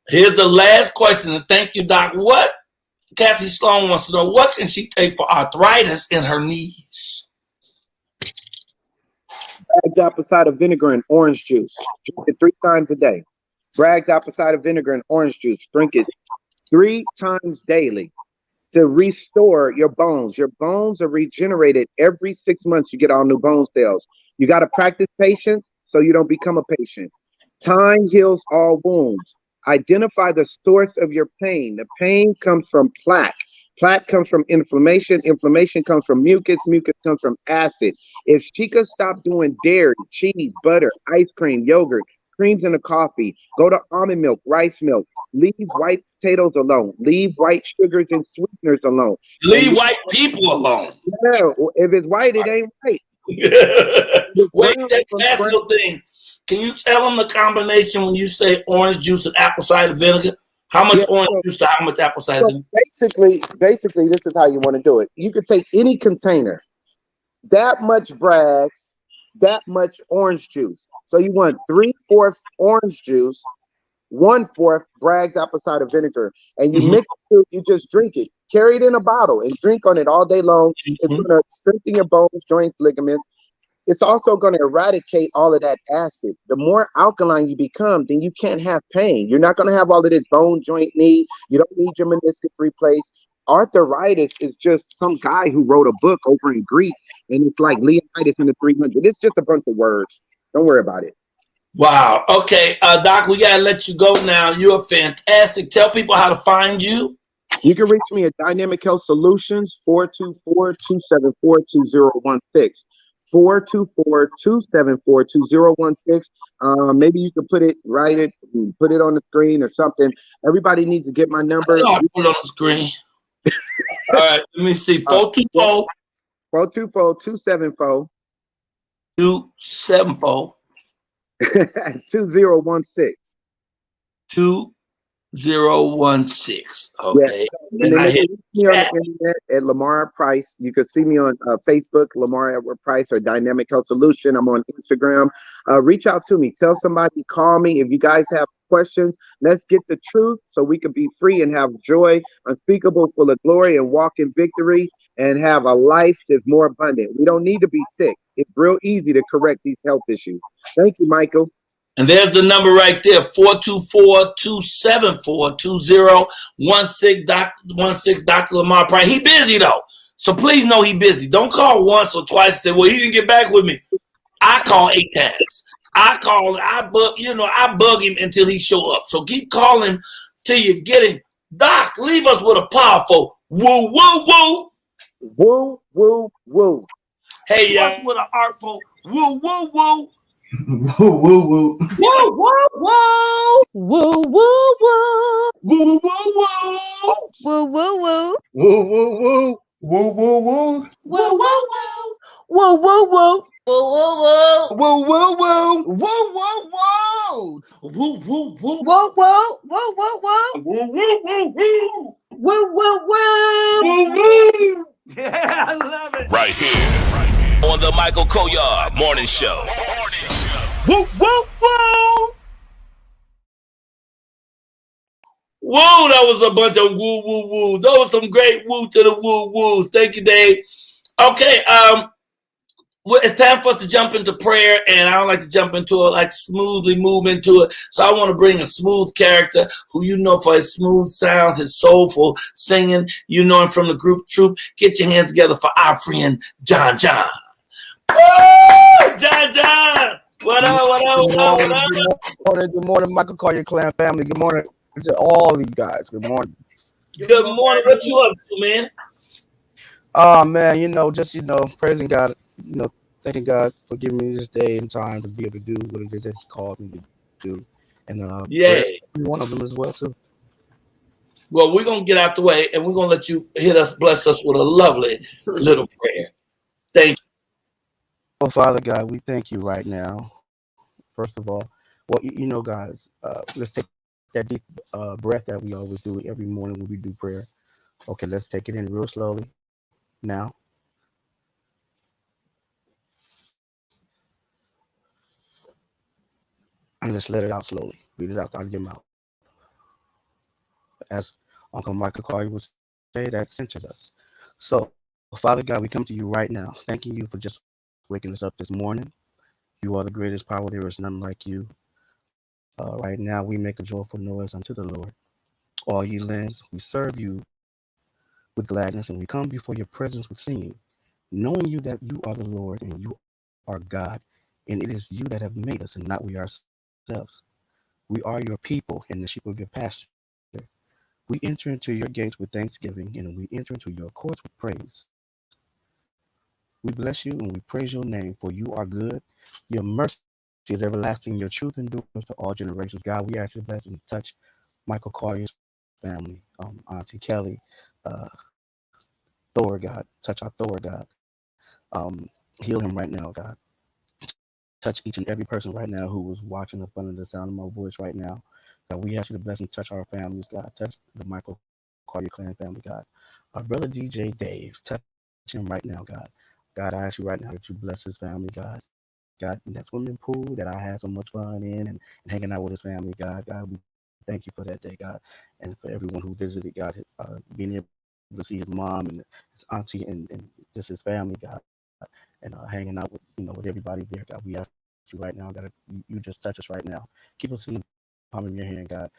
Here's the last question, and thank you, Doc. What Kathy Sloan wants to know, what can she take for arthritis in her knees? Bragg's apple cider vinegar and orange juice. Drink it 3 times a day. Bragg's apple cider vinegar and orange juice. Drink it 3 times daily to restore your bones. Your bones are regenerated every 6 months. You get all new bone cells. You got to practice patience so you don't become a patient. Time heals all wounds. Identify the source of your pain. The pain comes from plaque. Plaque comes from inflammation. Inflammation comes from mucus. Mucus comes from acid. If she could stop doing dairy, cheese, butter, ice cream, yogurt, creams in the coffee, go to almond milk, rice milk, leave white potatoes alone, leave white sugars and sweeteners alone. Leave white people alone. Yeah, if it's white, it ain't right. Wait, that's your thing. Can you tell them the combination when you say orange juice and apple cider vinegar? How much orange juice to how much apple cider vinegar? Basically, this is how you want to do it. You could take any container, that much Bragg's, that much orange juice. So you want 3/4 orange juice, 1/4 Bragg's apple cider vinegar, and you mix it. You just drink it. Carry it in a bottle and drink on it all day long. It's going to strengthen your bones, joints, ligaments. It's also going to eradicate all of that acid. The more alkaline you become, then you can't have pain. You're not going to have all of this bone joint knee. You don't need your meniscus replaced. Arthritis is just some guy who wrote a book over in Greek, and it's like Leonidas in the 300. It's just a bunch of words. Don't worry about it. Wow. Okay, Doc, we got to let you go now. You're fantastic. Tell people how to find you. You can reach me at Dynamic Health Solutions, 424-274-2016. 424-274-2016. Maybe you can put it the screen or something. Everybody needs to get my number. I'll put it on the screen. All right, let me see. 424-274 2016. 2016. Okay. Yeah. And then you can reach me on the internet at Lamar Price. You can see me on Facebook, Lamar Edward Price, or Dynamic Health Solution. I'm on Instagram. Reach out to me. Tell somebody, call me. If you guys have questions, let's get the truth so we can be free and have joy, unspeakable, full of glory, and walk in victory and have a life that's more abundant. We don't need to be sick. It's real easy to correct these health issues. Thank you, Michael. And there's the number right there, 424-274-2016, Dr. Lamar Price. He busy, though. So please know he busy. Don't call once or twice and say, well, he didn't get back with me. I call 8 times. I bug him until he show up. So keep calling till you get him. Doc, leave us with a powerful woo, woo, woo. Woo, woo, woo. Hey, y'all, with an artful woo, woo, woo. Woo, woo, woo. Woo, woo, woo. Woo, woo, woo. Woo, woo, woo. Woo, woo, woo. Woo, woo, woo. Woo, woo, woo. Woo, woo, woo. Woo, woo, woo. Woo, woo, woo. Woo, woo, woo. Whoa, whoa, whoa! Woo, woo, woo. Woo, woo, woo, woo, woo. Woo, woo, woo, woo. Woo, woo, woo. Woo, woo. Yeah, I love it. Right here on the Michael Colyar Morning Show. Woo, woo, woo. Woo, that was a bunch of woo, woo, woo. That was some great woo to the woo, woos. Thank you, Dave. Okay, it's time for us to jump into prayer, and I don't like to jump into it, like smoothly move into it. So I want to bring a smooth character who you know for his smooth sounds, his soulful singing. You know him from the group Troop. Get your hands together for our friend, John. Woo! John! What up? Good morning, Michael Colyar Clan family. Good morning to all of you guys. Good morning. Good morning. What you up to, man? Oh man, just praising God, thanking God for giving me this day and time to be able to do what it is that He called me to do, and one of them as well too. Well, we're gonna get out the way, and we're gonna let you bless us with a lovely little prayer. Thank you. Oh, Father God, we thank you right now. First of all, well, guys, let's take that deep breath that we always do every morning when we do prayer. Okay, let's take it in real slowly now. And just let it out slowly. Breathe it out of your mouth. as Uncle Michael Colyar would say, that centers us. So, Father God, we come to you right now, thanking you for just waking us up this morning. You are the greatest power. There is none like you. Right now, we make a joyful noise unto the Lord. All ye lands, we serve you with gladness, and we come before your presence with singing, knowing you that you are the Lord and you are God, and it is you that have made us and not we ourselves. We are your people and the sheep of your pasture. We enter into your gates with thanksgiving, and we enter into your courts with praise. We bless you and we praise your name, for you are good. Your mercy is everlasting. Your truth endures to all generations. God, we ask you to bless and touch Michael Colyar's family, Auntie Kelly, Thor, God. Touch our Thor, God. Heal him right now, God. Touch each and every person right now who is watching up under the sound of my voice right now. God, we ask you to bless and touch our families, God. Touch the Michael Colyar clan family, God. Our brother DJ Dave, touch him right now, God. God, I ask you right now that you bless his family, God. God, in that swimming pool that I had so much fun in and hanging out with his family, God. God, we thank you for that day, God. And for everyone who visited, God, being able to see his mom and his auntie and just his family, God. And hanging out with, with everybody there, God. We ask you right now, God, you just touch us right now. Keep us in the palm of your hand, God.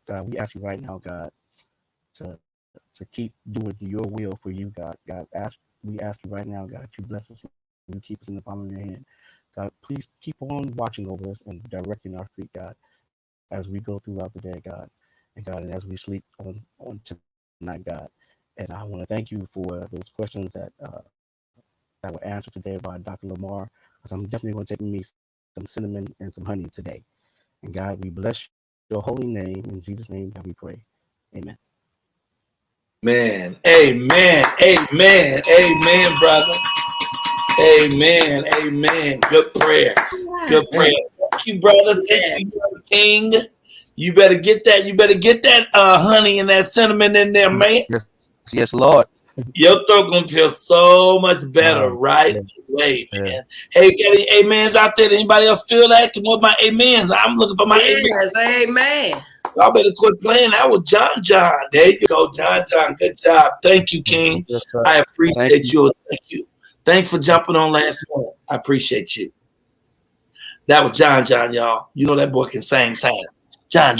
God, we ask you right now, God, to keep doing your will for you, God. God, we ask you right now, God, that you bless us and you keep us in the palm of your hand. God, please keep on watching over us and directing our feet, God, as we go throughout the day, God. And God, and as we sleep on tonight, God. And I want to thank you for those questions that were answered today by Dr. Lamar, because I'm definitely going to take me some cinnamon and some honey today. And God, we bless your holy name. In Jesus' name, God, we pray. Amen. Man, amen, amen, amen, brother. Amen, amen. Good prayer. Good prayer. Thank you, brother. Thank you, brother King. You better get that. You better get that honey and that cinnamon in there, man. Yes, Lord. Your throat gonna feel so much better right away, man. Hey, got any amens out there? Anybody else feel that? Come on, my amens. I'm looking for my amens. Amen. Y'all better quit playing. That was John. There you go, John. Good job. Thank you, King. Yes, sir. I appreciate you. Thank you. Thanks for jumping on last night. I appreciate you. That was John, y'all. You know that boy can sing. John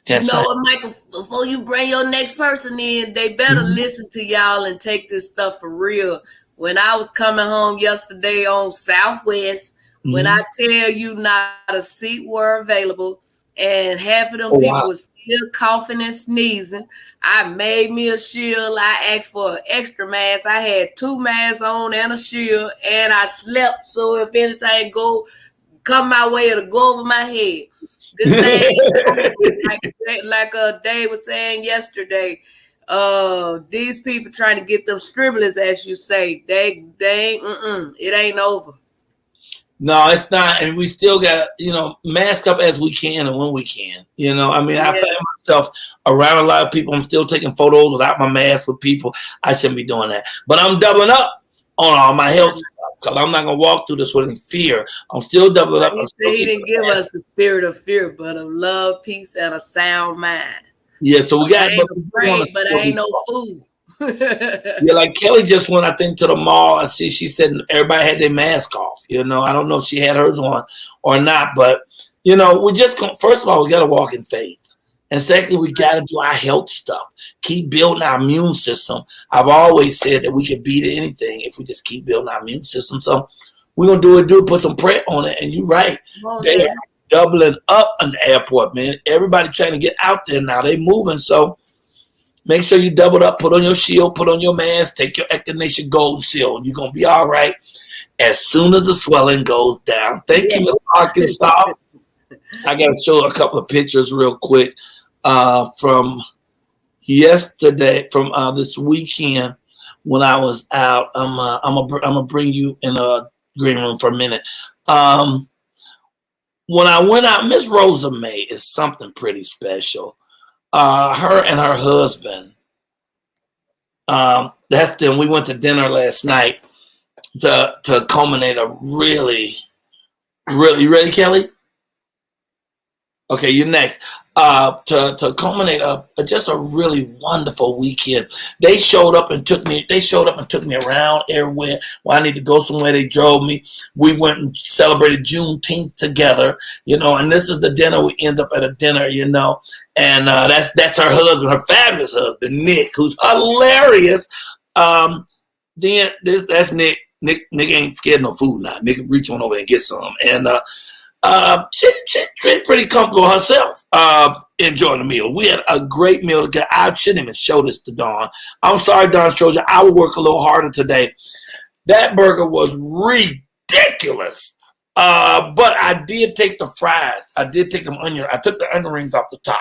can sing. What, Michael? Before you bring your next person in, they better listen to y'all and take this stuff for real. When I was coming home yesterday on Southwest, when I tell you not a seat were available, and half of them people was still coughing and sneezing, I made me a shield. I asked for an extra mask. I had 2 masks on and a shield, and I slept. So if anything come my way, it'll go over my head. This thing, like Dave was saying yesterday, these people trying to get them scribblers, as you say, they ain't, it ain't over. No, it's not, and we still got mask up as we can and when we can. I find myself around a lot of people. I'm still taking photos without my mask with people. I shouldn't be doing that, but I'm doubling up on all my health stuff because I'm not gonna walk through this with any fear. I'm still doubling up. He didn't give us the spirit of fear, but of love, peace, and a sound mind. Yeah, so we got. I ain't afraid, but I ain't no fool. Yeah, like Kelly just went, I think, to the mall and she said everybody had their mask off. I don't know if she had hers on or not, but we just first of all, we got to walk in faith, and secondly, we got to do our health stuff. Keep building our immune system. I've always said that we can beat anything if we just keep building our immune system. So we're gonna do it. Put some prayer on it. And you're right, they are doubling up in the airport, man. Everybody trying to get out there now. They moving, so. Make sure you double up, put on your shield, put on your mask, take your Eclair Golden Seal, and you're going to be all right as soon as the swelling goes down. Thank you, Mr. Arkansas. I got to show a couple of pictures real quick from yesterday, from this weekend when I was out. I'm gonna bring you in a green room for a minute. When I went out, Miss Rosa May is something pretty special. Her and her husband. We went to dinner last night to culminate a really, really, you ready, Kelly? Okay, you're next. To culminate just a really wonderful weekend. They showed up and took me around everywhere. When I need to go somewhere, they drove me. We went and celebrated Juneteenth together, and this is the dinner. We end up at a dinner, and that's her husband, her fabulous husband, Nick, who's hilarious. Then that's Nick. Nick ain't scared of no food now. Nick reach on over and get some. And she's pretty comfortable herself, enjoying the meal. We had a great meal together. I shouldn't even show this to Dawn. I'm sorry, Dawn Stroger. I will work a little harder today. That burger was ridiculous. But I did take the fries. I did take them onion. I took the onion rings off the top.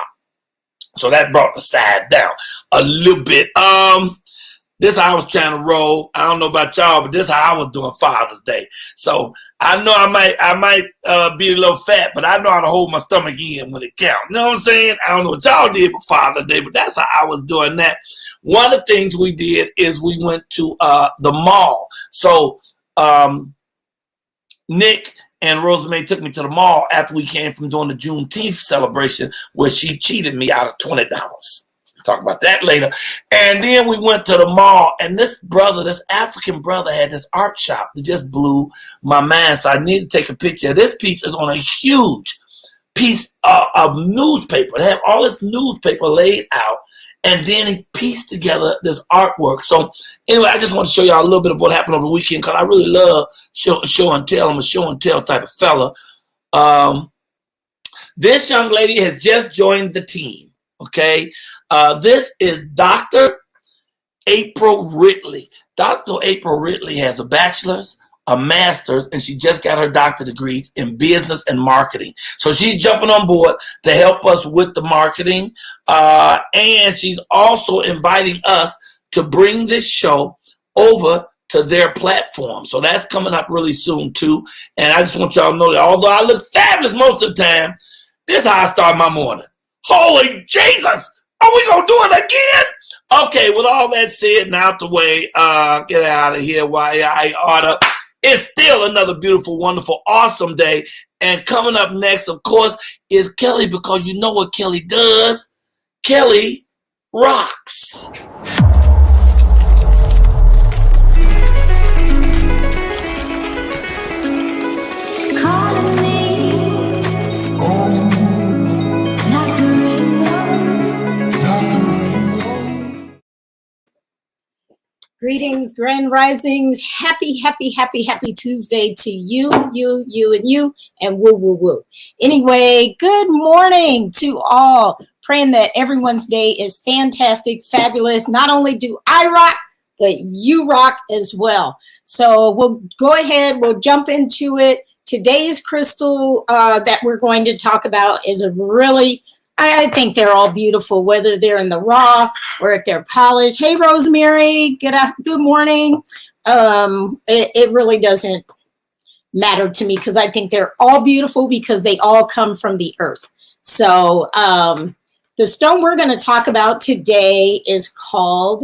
So that brought the side down a little bit. This how I was trying to roll. I don't know about y'all, but this how I was doing Father's Day. So I know I might be a little fat, but I know how to hold my stomach in when it counts. You know what I'm saying? I don't know what y'all did for Father's Day, but that's how I was doing that. One of the things we did is we went to the mall. So Nick and Rosemary took me to the mall after we came from doing the Juneteenth celebration, where she cheated me out of $20. Talk about that later. And then we went to the mall, and this African brother had this art shop that just blew my mind. So I need to take a picture. This piece is on a huge piece of newspaper. They have all this newspaper laid out, and then he pieced together this artwork. So anyway, I just want to show y'all a little bit of what happened over the weekend, because I really love show and tell. I'm a show and tell type of fella. This young lady has just joined the team. Okay. This is Dr. April Ridley. Dr. April Ridley has a bachelor's, a master's, and she just got her doctorate degrees in business and marketing. So she's jumping on board to help us with the marketing. And she's also inviting us to bring this show over to their platform. So that's coming up really soon too. And I just want y'all to know that although I look fabulous most of the time, this is how I start my morning. Holy Jesus! Are we going to do it again? Okay, with all that said and out the way, get out of here while I order. It's still another beautiful, wonderful, awesome day. And coming up next, of course, is Kelly, because you know what Kelly does. Kelly rocks. Greetings, grand risings. Happy Tuesday to you, and woo. Anyway, good morning to all. Praying that everyone's day is fantastic, fabulous. Not only do I rock, but you rock as well. So we'll go ahead, we'll jump into it. Today's crystal that we're going to talk about is a really, I think they're all beautiful, whether they're in the raw or if they're polished. Hey, Rosemary, good morning. It really doesn't matter to me, because I think they're all beautiful because they all come from the earth. So the stone we're going to talk about today is called,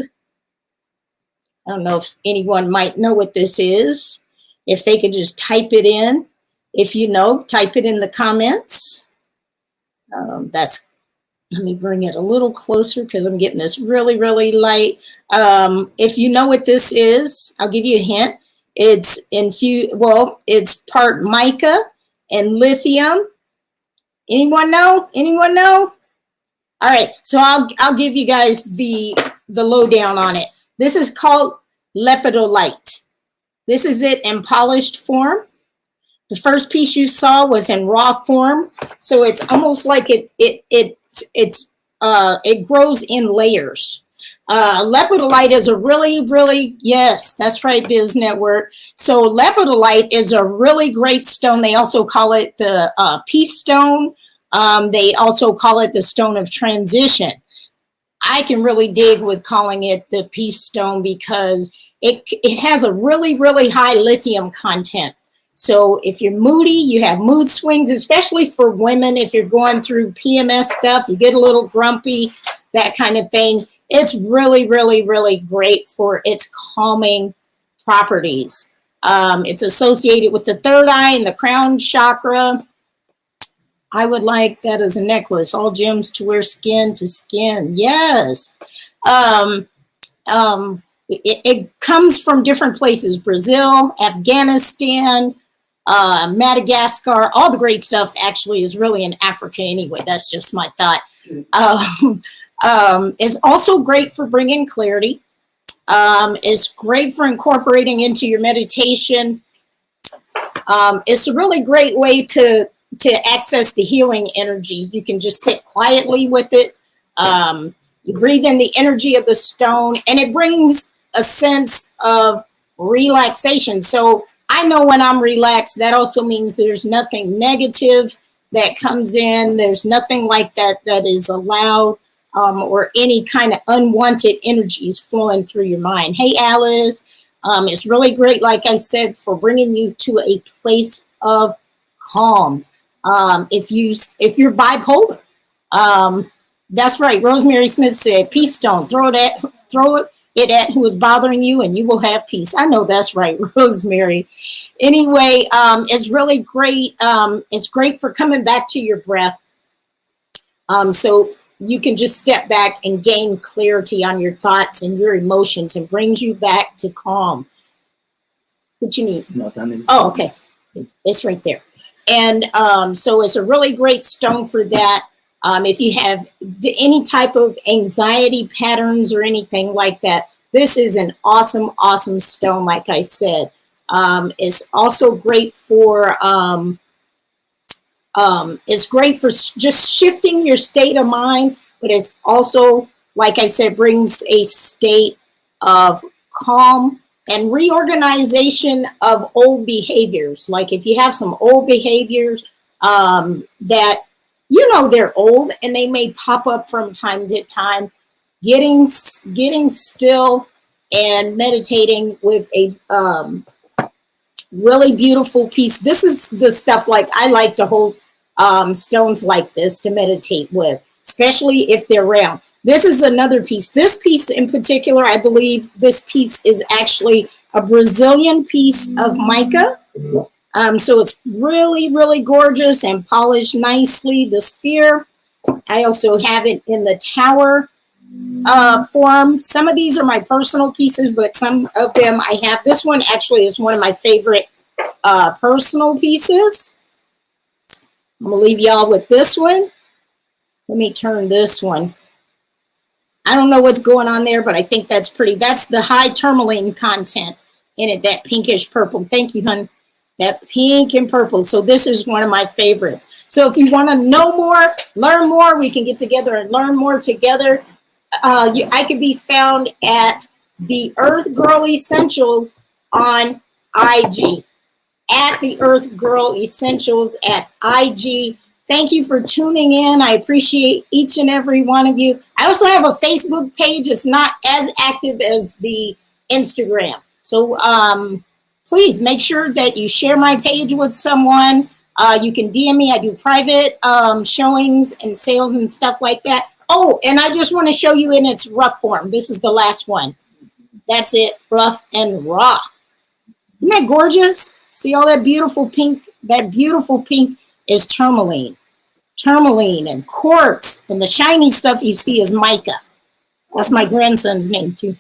I don't know if anyone might know what this is. If they could just type it in. If you know, type it in the comments. Let me bring it a little closer because I'm getting this really, really light. If you know what this is, I'll give you a hint. It's it's part mica and lithium. Anyone know? All right, so I'll give you guys the lowdown on it. This is called Lepidolite. This is it in polished form. The first piece you saw was in raw form, so it's almost like it grows in layers. Lepidolite is a really, yes, that's right, Biz Network. So lepidolite is a really great stone. They also call it the peace stone. They also call it the stone of transition. I can really dig with calling it the peace stone because it has a really, really high lithium content. So if you're moody, you have mood swings, especially for women, if you're going through PMS stuff, you get a little grumpy, that kind of thing. It's really, really, really great for its calming properties. It's associated with the third eye and the crown chakra. I would like that as a necklace. All gems to wear skin to skin. Yes. It comes from different places: Brazil, Afghanistan, Madagascar. All the great stuff actually is really in Africa anyway. That's just my thought. It's also great for bringing clarity. It's great for incorporating into your meditation. It's a really great way to access the healing energy. You can just sit quietly with it. You breathe in the energy of the stone, and it brings a sense of relaxation. So I know when I'm relaxed, that also means there's nothing negative that comes in. There's nothing like that that is allowed, or any kind of unwanted energies flowing through your mind. Hey, Alice. It's really great, like I said, for bringing you to a place of calm. If you're bipolar, that's right. Rosemary Smith said, "Peace stone. Throw it at who is bothering you, and you will have peace." I know that's right, Rosemary. Anyway, it's really great. It's great for coming back to your breath. So you can just step back and gain clarity on your thoughts and your emotions, and brings you back to calm. What you need? Oh, okay. It's right there. And so it's a really great stone for that. If you have any type of anxiety patterns or anything like that, this is an awesome, awesome stone, like I said. It's also great for just shifting your state of mind, but it's also, like I said, brings a state of calm and reorganization of old behaviors. Like if you have some old behaviors that you know they're old and they may pop up from time to time, getting still and meditating with a really beautiful piece. This is the stuff like I like to hold stones like this to meditate with, especially if they're round. This is another piece. This piece in particular, I believe this piece is actually a Brazilian piece of mica. So it's really, really gorgeous and polished nicely, the sphere. I also have it in the tower form. Some of these are my personal pieces, but some of them I have. This one actually is one of my favorite personal pieces. I'm going to leave y'all with this one. Let me turn this one. I don't know what's going on there, but I think that's pretty. That's the high tourmaline content in it, that pinkish purple. Thank you, honey. That pink and purple. So this is one of my favorites. So if you want to know more, learn more, we can get together and learn more together. I could be found at the Earth Girl Essentials on IG. At the Earth Girl Essentials at IG. Thank you for tuning in. I appreciate each and every one of you. I also have a Facebook page. It's not as active as the Instagram. So please make sure that you share my page with someone. You can DM me. I do private showings and sales and stuff like that. Oh, and I just want to show you in its rough form. This is the last one. That's it, rough and raw. Isn't that gorgeous? See all that beautiful pink? That beautiful pink is tourmaline. Tourmaline and quartz, and the shiny stuff you see is mica. That's my grandson's name too.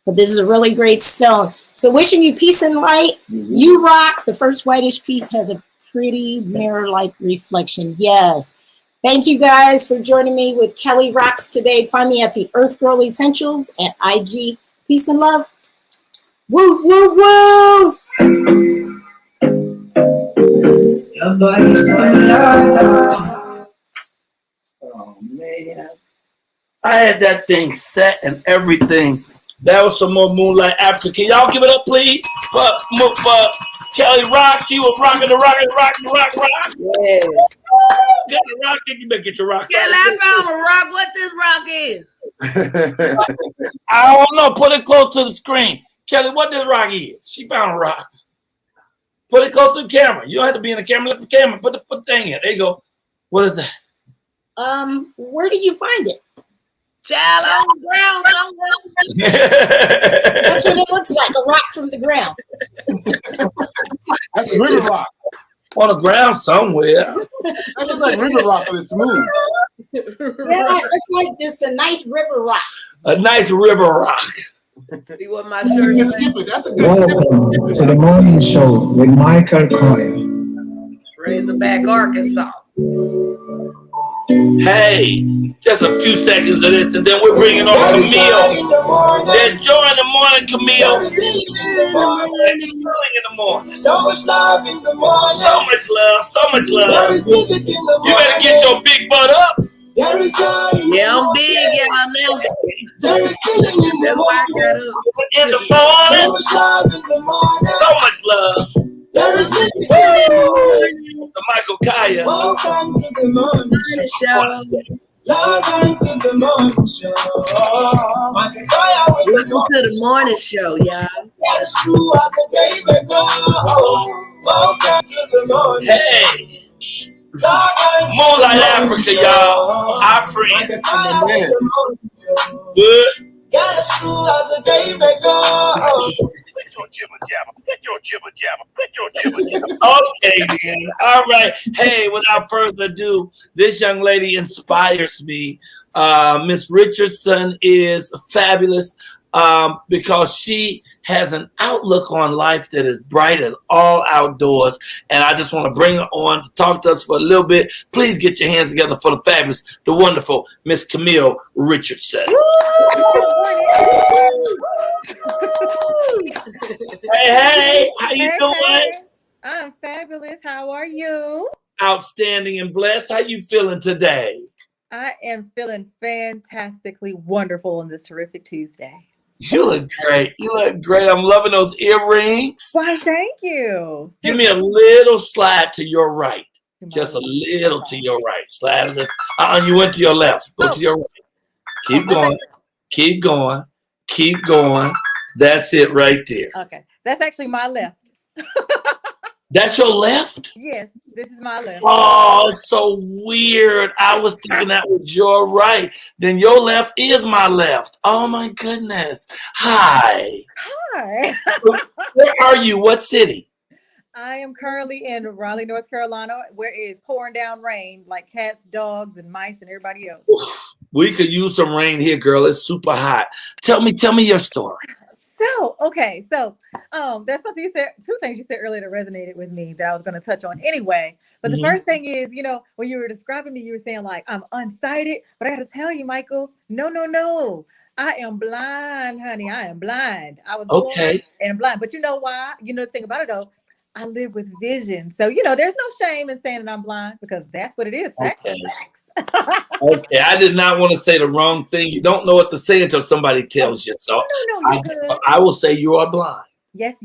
But this is a really great stone. So wishing you peace and light. You rock. The first whitish piece has a pretty mirror-like reflection. Yes. Thank you guys for joining me with Kelly Rocks today. Find me at the Earth Girl Essentials at IG. Peace and love. Woo, woo, woo. Your body's so loud. Oh man, I had that thing set and everything. That was some more Moonlight Africa. Can y'all give it up, please, for Kelly Rock? She was rocking the rock. Yes. Got the rock. You better get your rock. Kelly, I found a rock. What this rock is? I don't know. Put it close to the screen, Kelly. What this rock is? She found a rock. Put it close to the camera. You don't have to be in the camera. Look at the camera. Put the thing in. There you go. What is that? Where did you find it? Child on the ground somewhere. That's what it looks like, a rock from the ground. That's a river rock. On the ground somewhere. That's just like river rock, but it's smooth. Yeah, it's like just a nice river rock. A nice river rock. See what my That's a shirt good says? skip it. That's a good skip Welcome it. to the morning show with Michael Colyar. Razorback, Arkansas. Hey, just a few seconds of this, and then we're bringing on Camille. They're enjoying the morning, Camille. In the morning. In the morning. So much love in the morning. So much love, so much There love. is music in the morning. You better get your big butt up. There is joy in the Yeah, I'm morning. big, y'all now. There is healing in the That's why I morning. got up. In the So morning. much love in the morning. So much love. There is music in the morning. The Michael Colyar. Welcome to the morning show. Welcome to the morning show. Michael Colyar with the Welcome to the morning show, y'all. That is true as the day may go. Welcome to the morning Hey, show. Moonlight Africa, y'all. Our friend. Good. That is true as the day may go. Okay, then. All right. Hey, without further ado, this young lady inspires me. Miss Richardson is fabulous because she has an outlook on life that is bright as all outdoors. And I just want to bring her on to talk to us for a little bit. Please get your hands together for the fabulous, the wonderful Miss Camille Richardson. Hey, how you doing? Hey. I'm fabulous. How are you? Outstanding and blessed. How you feeling today? I am feeling fantastically wonderful on this terrific Tuesday. You look great. You look great. I'm loving those earrings. Why, thank you. Give me a little slide to your right. To my Just a left. little to your right. Slide a little. You went to your left. Go to your right. Keep going. Keep going. Keep going. That's it right there. Okay. That's actually my left. That's your left? Yes, this is my left. Oh, it's so weird. I was thinking that was your right. Then your left is my left. Oh my goodness. Hi. Hi. Where are you? What city? I am currently in Raleigh, North Carolina, where it is pouring down rain like cats, dogs, and mice and everybody else. We could use some rain here, girl. It's super hot. Tell me your story. So, there's something you said, two things you said earlier that resonated with me that I was going to touch on anyway. But the first thing is, when you were describing me, you were saying like, I'm unsighted, but I got to tell you, Michael, no. I am blind, honey. I am blind. I was born and blind. But you know why? You know the thing about it though, I live with vision. So, there's no shame in saying that I'm blind because that's what it is. Facts are facts. Okay, I did not want to say the wrong thing. You don't know what to say until somebody tells you. So No, good. I will say you are blind. Yes.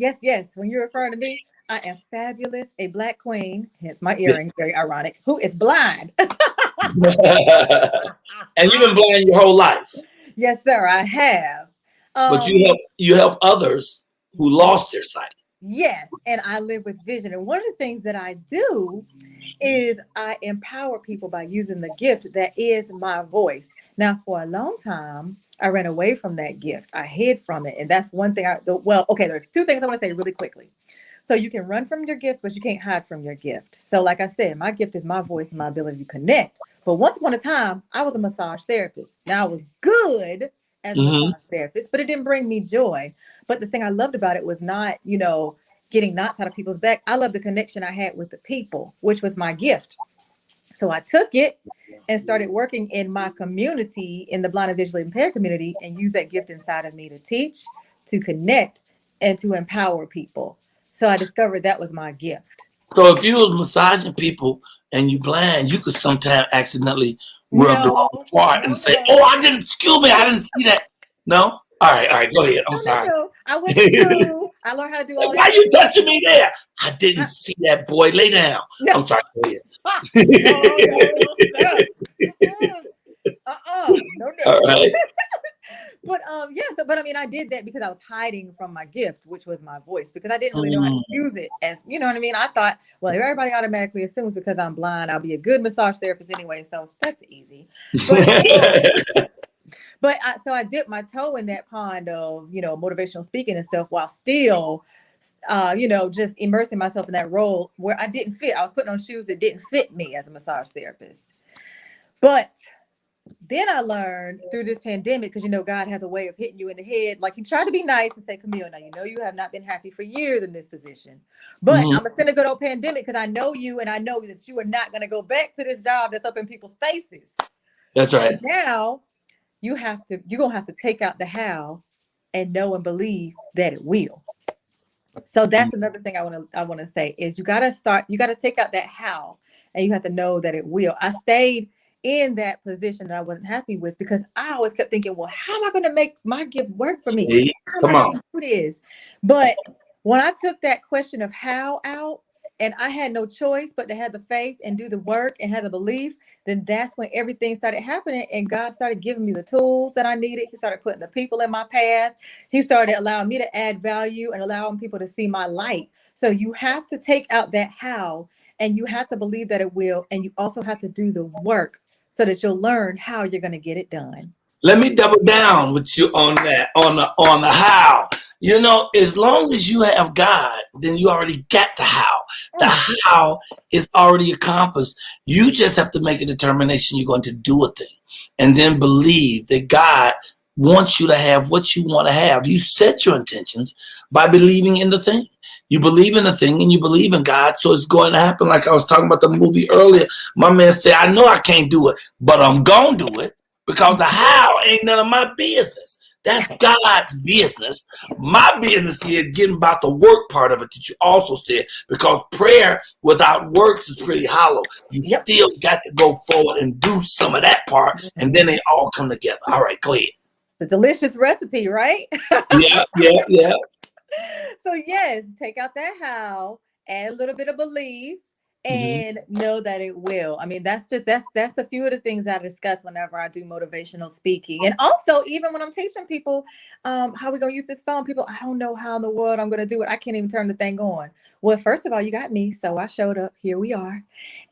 When you're referring to me, I am fabulous, a black queen, hence my earrings, very ironic, who is blind. And you've been blind your whole life. Yes, sir, I have. But you help others who lost their sight. Yes, and I live with vision. And one of the things that I do is I empower people by using the gift that is my voice. Now, for a long time, I ran away from that gift. I hid from it. And that's one thing there's two things I want to say really quickly. So you can run from your gift, but you can't hide from your gift. So like I said, my gift is my voice and my ability to connect. But once upon a time, I was a massage therapist. Now I was good as a massage therapist, but it didn't bring me joy. But the thing I loved about it was not, getting knots out of people's back. I love the connection I had with the people, which was my gift. So I took it and started working in my community, in the blind and visually impaired community, and use that gift inside of me to teach, to connect, and to empower people. So I discovered that was my gift. So if you was massaging people and you blind, you could sometimes accidentally rub the wrong part and say, I didn't see that. No? All right, go ahead. I'm sorry. No. I went to school. I learned how to do all that. Why you touching me there? I didn't see that, boy. Lay down. No. I'm sorry. Go ahead. No. All right. But I did that because I was hiding from my gift, which was my voice, because I didn't really know how to use it as, you know what I mean? I thought, well, if everybody automatically assumes because I'm blind, I'll be a good massage therapist anyway. So that's easy. But so I dipped my toe in that pond of, motivational speaking and stuff while still just immersing myself in that role where I didn't fit. I was putting on shoes that didn't fit me as a massage therapist. But then I learned through this pandemic, because God has a way of hitting you in the head. Like, he tried to be nice and say, Camille, now you have not been happy for years in this position, but I'm gonna send a good old pandemic because I know you, and I know that you are not going to go back to this job that's up in people's faces. That's right. And now you're gonna have to take out the how and know and believe that it will. So that's another thing I want to say is you got to take out that how, and you have to know that it will. I stayed in that position that I wasn't happy with because I always kept thinking, well, how am I going to make my gift work for me? How am I going to do this? But when I took that question of how out, and I had no choice but to have the faith and do the work and have the belief, then that's when everything started happening. And God started giving me the tools that I needed. He started putting the people in my path. He started allowing me to add value and allowing people to see my light. So you have to take out that how, and you have to believe that it will. And you also have to do the work so that you'll learn how you're going to get it done. Let me double down with you on that, on the how. As long as you have God, then you already got the how. The how is already accomplished. You just have to make a determination you're going to do a thing, and then believe that God wants you to have what you want to have. You set your intentions by believing in the thing. You believe in the thing and you believe in God, so it's going to happen. Like I was talking about the movie earlier. My man said, I know I can't do it, but I'm going to do it, because the how ain't none of my business. That's God's business. My business is getting about the work part of it that you also said, because prayer without works is pretty hollow. You still got to go forward and do some of that part, and then they all come together. All right, go ahead. The delicious recipe, right? Yeah. So yes, take out that how, add a little bit of belief, and know that it will. I mean, that's a few of the things I discuss whenever I do motivational speaking. And also, even when I'm teaching people how we're going to use this phone, people, I don't know how in the world I'm going to do it. I can't even turn the thing on. Well, first of all, you got me. So I showed up. Here we are.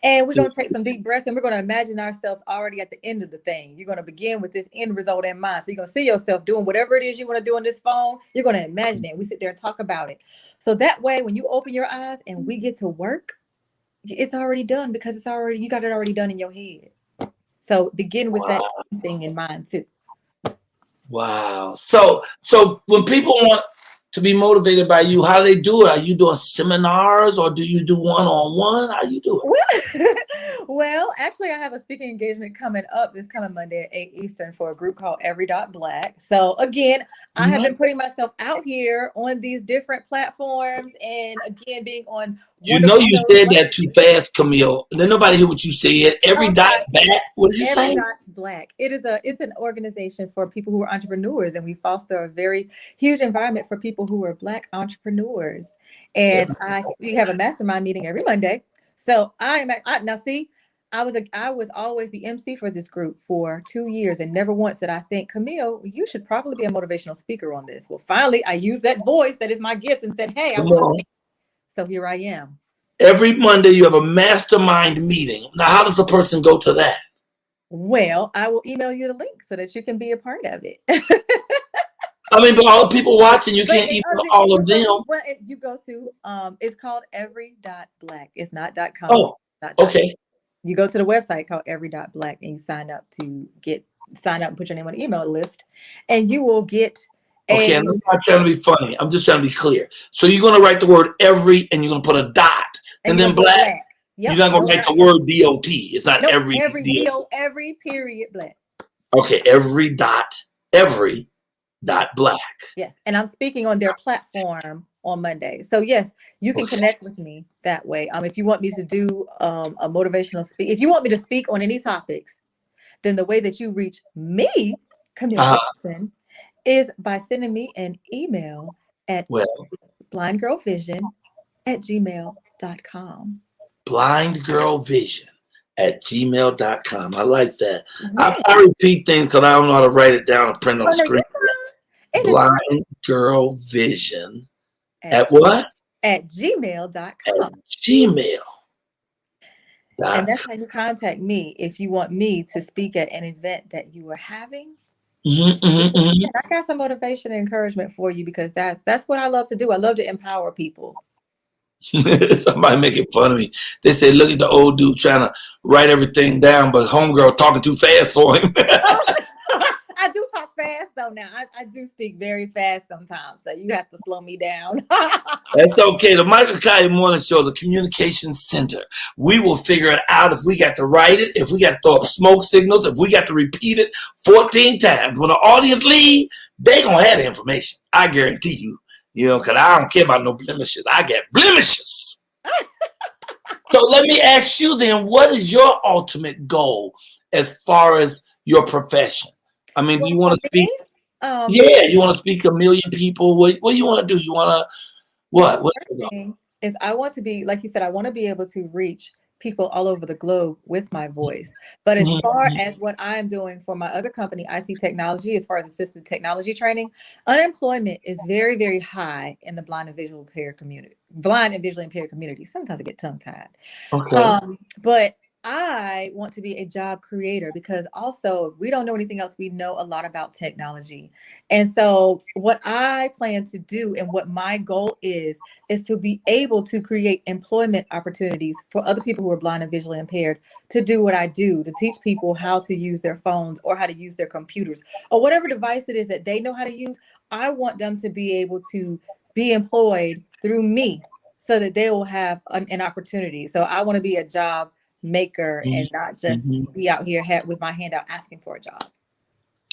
And we're going to take some deep breaths, and we're going to imagine ourselves already at the end of the thing. You're going to begin with this end result in mind. So you're going to see yourself doing whatever it is you want to do on this phone. You're going to imagine it. We sit there and talk about it. So that way, when you open your eyes and we get to work, it's already done, because you got it already done in your head. So begin with that thing in mind too. Wow. So when people want to be motivated by you, how do they do it? Are you doing seminars, or do you do one-on-one? How you do it? Well, actually, I have a speaking engagement coming up this coming Monday at 8 Eastern for a group called Every.Black. So again, I have been putting myself out here on these different platforms, and again, being on. You said that too fast, Camille. Then nobody hear what you said. Every.Black. What did you say? Every.Black. It's an organization for people who are entrepreneurs, and we foster a very huge environment for people who are Black entrepreneurs. And we have a mastermind meeting every Monday. So I was always the MC for this group for 2 years, and never once did I think, Camille, you should probably be a motivational speaker on this. Well, finally, I used that voice that is my gift and said, hey, I want to speak. So here I am. Every Monday you have a mastermind meeting. Now, how does a person go to that? Well, I will email you the link so that you can be a part of it. I mean, but all the people watching, you can't email all of them. Well, you go to, it's called Every.Black. It's not .com. Oh, okay. You go to the website called Every.Black, and you sign up and put your name on the email list, and you will get Okay, I'm not trying to be funny. I'm just trying to be clear. So you're going to write the word every, and you're going to put a dot, and then black. Yep. You're not going to write the word DOT. It's not every. Every period black. Okay, every.black. Yes, and I'm speaking on their platform on Monday. So yes, you can connect with me that way. If you want me to do a motivational speak, if you want me to speak on any topics, then the way that you reach me, Camille Richardson, is by sending me an email at blindgirlvision@gmail.com. blindgirlvision@gmail.com. I like that. Yeah. I repeat things because I don't know how to write it down and print on the screen. Blindgirlvision at what? At gmail.com. At Gmail. And that's how you contact me if you want me to speak at an event that you are having, I got some motivation and encouragement for you because that's what I love to do. I love to empower people. Somebody making fun of me. They say, look at the old dude trying to write everything down, but homegirl talking too fast for him. I do talk fast though now. I do speak very fast sometimes, so you have to slow me down. That's okay. The Michael Colyar Morning Show is a communication center. We will figure it out if we got to write it, if we got to throw up smoke signals, if we got to repeat it 14 times. When the audience leave, they gonna have the information. I guarantee you. Because I don't care about no blemishes. I get blemishes. So let me ask you then, what is your ultimate goal as far as your profession? I mean, do you want to speak? You want to speak to a million people? What do you want to do? You want to what? The thing is, I want to be, like you said, I want to be able to reach people all over the globe with my voice. But as far as what I'm doing for my other company, IC Technology, as far as assistive technology training, unemployment is very, very high in the blind and visually impaired community. Sometimes I get tongue-tied. Okay. But I want to be a job creator because also, if we don't know anything else, we know a lot about technology. And so what I plan to do and what my goal is to be able to create employment opportunities for other people who are blind and visually impaired to do what I do, to teach people how to use their phones or how to use their computers or whatever device it is that they know how to use. I want them to be able to be employed through me so that they will have an opportunity. So I want to be a job maker and not just be out here with my hand out asking for a job.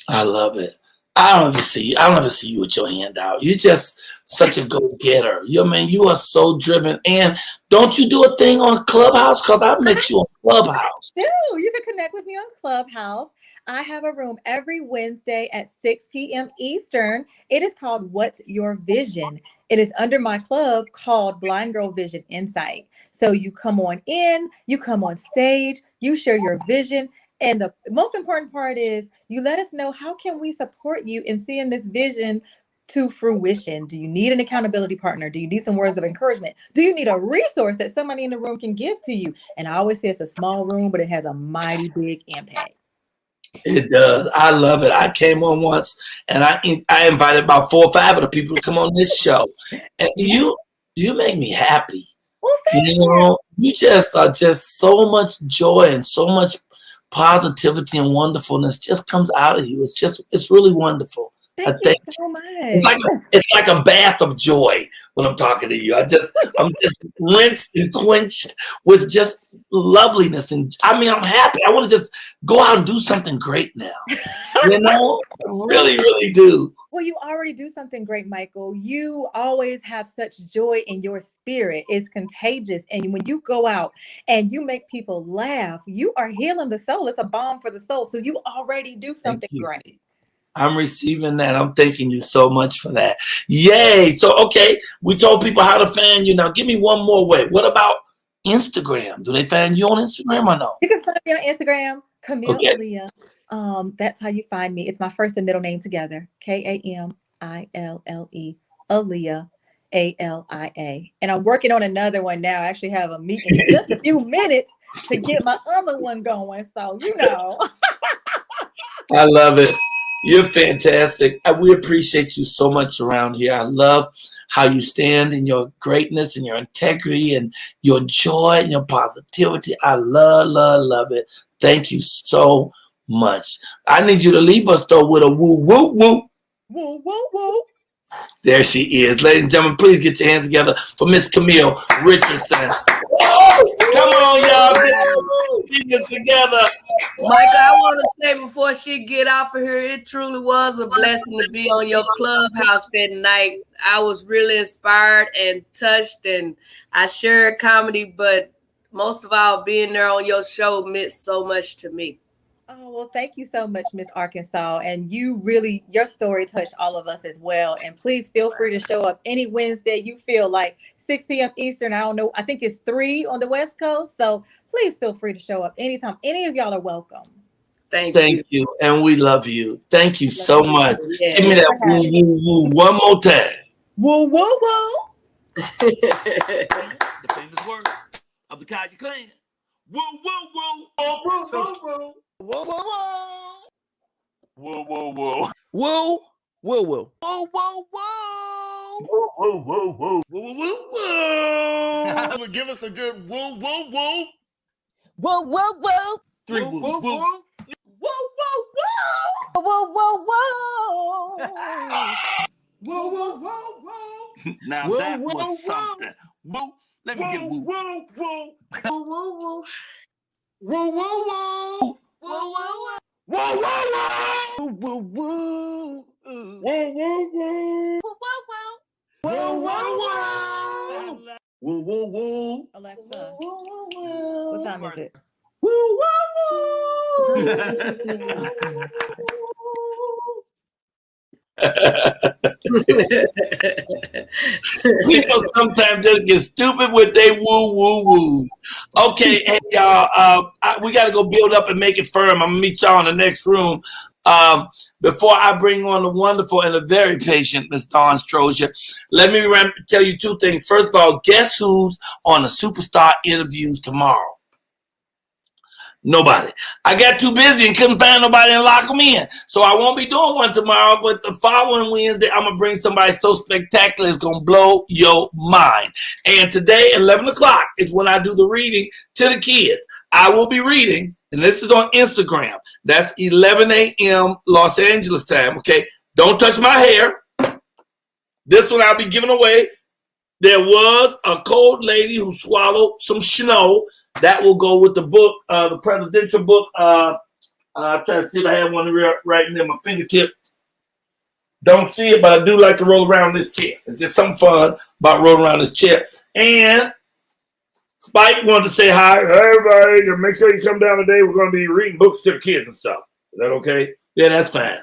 I love it. I don't ever see you with your hand out. You're just such a go-getter. You are so driven. And don't you do a thing on Clubhouse? Because I met you on Clubhouse. You can connect with me on Clubhouse. I have a room every Wednesday at 6 p.m. Eastern. It is called What's Your Vision? It is under my club called Blind Girl Vision Insight. So you come on in, you come on stage, you share your vision. And the most important part is you let us know, how can we support you in seeing this vision to fruition? Do you need an accountability partner? Do you need some words of encouragement? Do you need a resource that somebody in the room can give to you? And I always say it's a small room, but it has a mighty big impact. It does. I love it. I came on once and I invited about 4 or 5 of the people to come on this show. And you make me happy. Well, thank you. You just are just so much joy and so much positivity and wonderfulness just comes out of you. It's really wonderful. Thank you so much. It's like a bath of joy when I'm talking to you. I'm just rinsed and quenched with just loveliness. And I'm happy. I want to just go out and do something great now. I really, really do. Well, you already do something great, Michael. You always have such joy in your spirit. It's contagious. And when you go out and you make people laugh, you are healing the soul. It's a balm for the soul. So you already do something great. I'm receiving that. I'm thanking you so much for that. Yay. So, okay, we told people how to find you. Now, give me one more way. What about Instagram? Do they find you on Instagram or no? You can find me on Instagram, Camille Elijah. That's how you find me. It's my first and middle name together. Kamille, Aaliyah, ALIA. And I'm working on another one now. I actually have a meeting in just a few minutes to get my other one going. So, I love it. You're fantastic. We appreciate you so much around here. I love how you stand in your greatness and your integrity and your joy and your positivity. I love it. Thank you so much. I need you to leave us though with a woo, woo, woo. Woo, woo, woo. There she is. Ladies and gentlemen, please get your hands together for Miss Camille Richardson. Come on, y'all. Keep it together. Mike, I want to say before she get off of here, it truly was a blessing to be on your Clubhouse that night. I was really inspired and touched, and I shared comedy, but most of all, being there on your show meant so much to me. Oh, well, thank you so much, Miss Arkansas. And your story touched all of us as well. And please feel free to show up any Wednesday you feel like, 6 p.m. Eastern. I don't know. I think it's 3 on the West Coast. So please feel free to show up anytime. Any of y'all are welcome. Thank you. And we love you. Thank you so much. Yeah. Give me that woo, woo, woo one more time. Woo, woo, woo. The famous words of the Colyar clan. Woo, woo, woo. Whoa, whoa, whoa. Whoa, whoa, whoa. Whoa, whoa, whoa. Woo, woo, woo. Whoa, whoa, whoa. Whoa, whoa, whoa, whoa. Whoa, whoa, whoa. Give us a good whoa, whoa, whoa. Whoa, whoa, whoa. Three Whoa, woos. whoa, Woo. whoa. Whoa, whoa, whoa. Whoa, whoa, whoa. Whoa, whoa, whoa, whoa. Now Whoa, that whoa, was whoa. something. Woo. Let me get Whoa, woo. whoa, whoa. Whoa, whoa, whoa. Whoa, whoa, whoa. Whoa, whoa, whoa. Whoa, whoa, whoa. Whoa, whoa. Whoa, whoa, whoa. Whoa, whoa, whoa. Whoa, whoa, whoa. Whoa, whoa, whoa. Alexa, Whoa, whoa, whoa. what time is it? Woo, woo, People sometimes just get stupid with they woo, woo, woo. Okay, hey, y'all, we got to go build up and make it firm. I'm going to meet y'all in the next room. Before I bring on the wonderful and the very patient Miss Dawn Strozier, let me tell you two things. First of all, guess who's on the Superstar interview tomorrow? Nobody. I got too busy and couldn't find nobody and lock them in. So I won't be doing one tomorrow, but the following Wednesday, I'm going to bring somebody so spectacular it's going to blow your mind. And today, 11 o'clock, is when I do the reading to the kids. I will be reading, and this is on Instagram. That's 11 a.m. Los Angeles time, okay? Don't touch my hair. This one I'll be giving away. There was a cold lady who swallowed some snow. That will go with the book, the presidential book. I'm trying to see if I have one right near my fingertip. Don't see it, but I do like to roll around this chair. It's just something fun about rolling around this chair. And Spike wanted to say hi. Everybody, make sure you come down today. We're going to be reading books to the kids and stuff. Is that okay? Yeah, that's fine.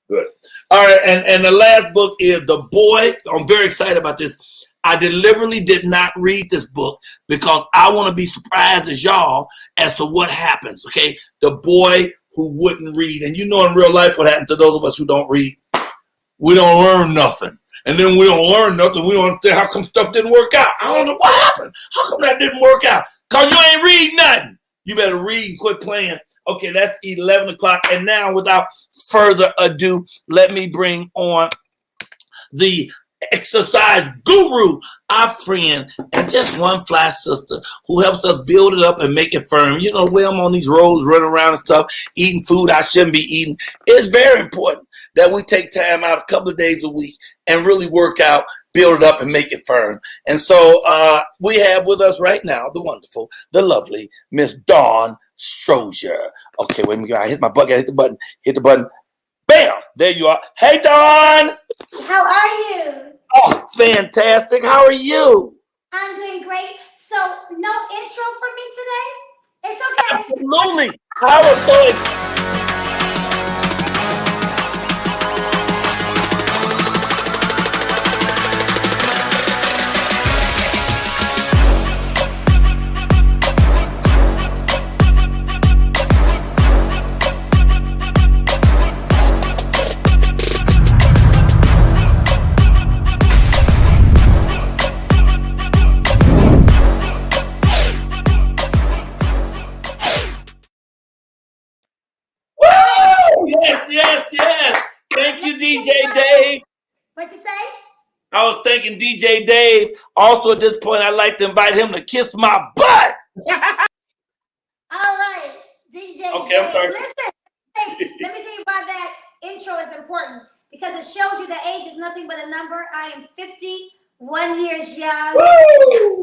Good. All right, and the last book is The Boy. I'm very excited about this. I deliberately did not read this book because I want to be surprised as y'all as to what happens, okay? The boy who wouldn't read. And you know in real life what happened to those of us who don't read. We don't learn nothing. And then we don't learn nothing. We don't understand how come stuff didn't work out. I don't know what happened. How come that didn't work out? Because you ain't read nothing. You better read and quit playing. Okay, that's 11 o'clock. And now, without further ado, let me bring on the exercise guru, our friend, and just one fly sister who helps us build it up and make it firm. You know, when I'm on these roads running around and stuff, eating food I shouldn't be eating, it's very important that we take time out a couple of days a week and really work out, build it up, and make it firm. And so we have with us right now the wonderful, the lovely Miss Dawn Strozier. Okay, wait a minute. I hit my button. Hit the button. Hit the button. Bam! There you are. Hey, Dawn! How are you? Oh, fantastic. How are you? I'm doing great. So, no intro for me today? It's okay. Absolutely. I was so excited. Yes. Thank you, DJ Dave. What'd you say? I was thanking DJ Dave. Also, at this point, I'd like to invite him to kiss my butt. All right, DJ Okay, Dave. I'm sorry. Listen, let me tell you why that intro is important. Because it shows you that age is nothing but a number. I am 51 years young. Woo!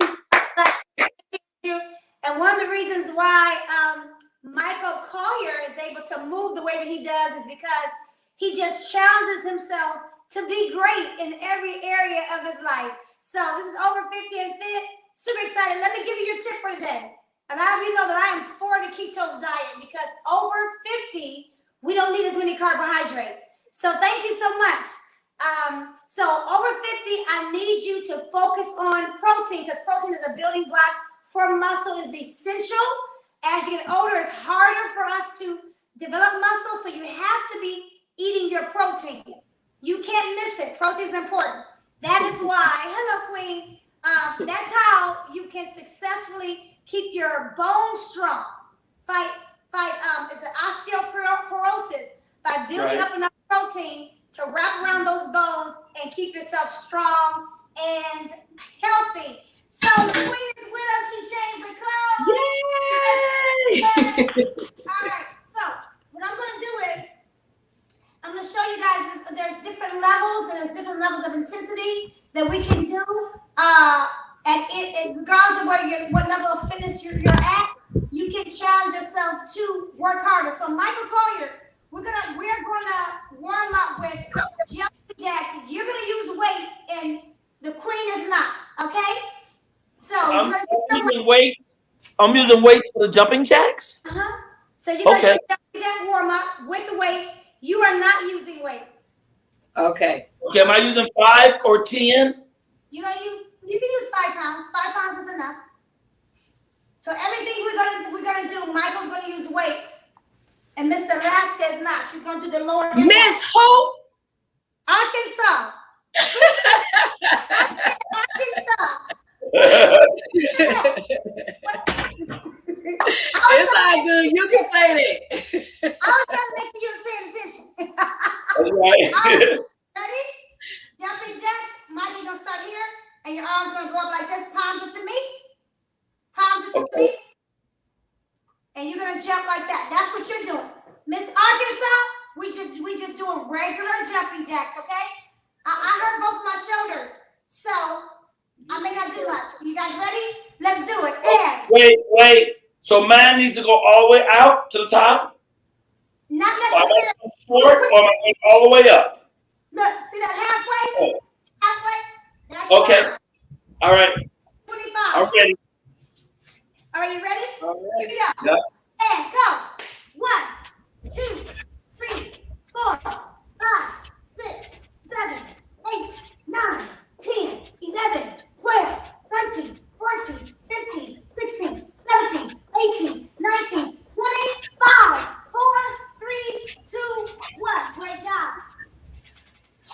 And one of the reasons why Michael Colyar is able to move the way that he does is because he just challenges himself to be great in every area of his life. So this is over 50 and fit. Super excited. Let me give you your tip for today. A lot of you know that I am for the keto diet because over 50, we don't need as many carbohydrates. So thank you so much. So over 50, I need you to focus on protein because protein is a building block for muscle. Is essential. As you get older, it's harder for us to develop muscle, so you have to be eating your protein. You can't miss it. Protein is important. That is why, hello, Queen. That's how you can successfully keep your bones strong. Fight. It's an osteoporosis. by building up enough protein to wrap around those bones and keep yourself strong and healthy. So the queen is with us. She changed her clothes. Yay! All right. So what I'm going to do is I'm going to show you guys there's different levels and there's different levels of intensity that we can do. And regardless of what level of fitness you're at, you can challenge yourself to work harder. So Michael Colyar, we're gonna warm up with jumping jacks. You're gonna use weights, and the queen is not. Okay? So I'm using weights. I'm using weights for the jumping jacks. So you're gonna do a jumping jack warm up with the weights. You are not using weights. Okay. Okay. Am I using 5 or 10? You can use 5 pounds. 5 pounds is enough. So everything we're gonna do, Michael's gonna use weights, and Miss Alaska is not. She's gonna do the lower. Miss who? Arkansas. It's all good. You can say that. I was trying to make sure you was paying attention. Right. Ready? Jumping jacks. Michael, gonna start here, and your arms gonna go up like this. Palms are to me. Palms are to me. And you're gonna jump like that. That's what you're doing. Miss Arkansas, we just doing regular jumping jacks, okay? I hurt both of my shoulders, so I may not do much. You guys ready? Let's do it. And Wait. So mine needs to go all the way out to the top? Not necessarily. Or am I going all the way up? Look, see that halfway? Halfway? That's okay. fine. All right. 25. I'm ready. Are you ready? All right. Here we go. Yep. And go. 1, 2, 3, 4, 5, 6, 7, 8, 9, 10, 11, 12, 13, 14, 15, 16, 17, 18, 19, 20, 5, 4, 3, 2, 1. Great job.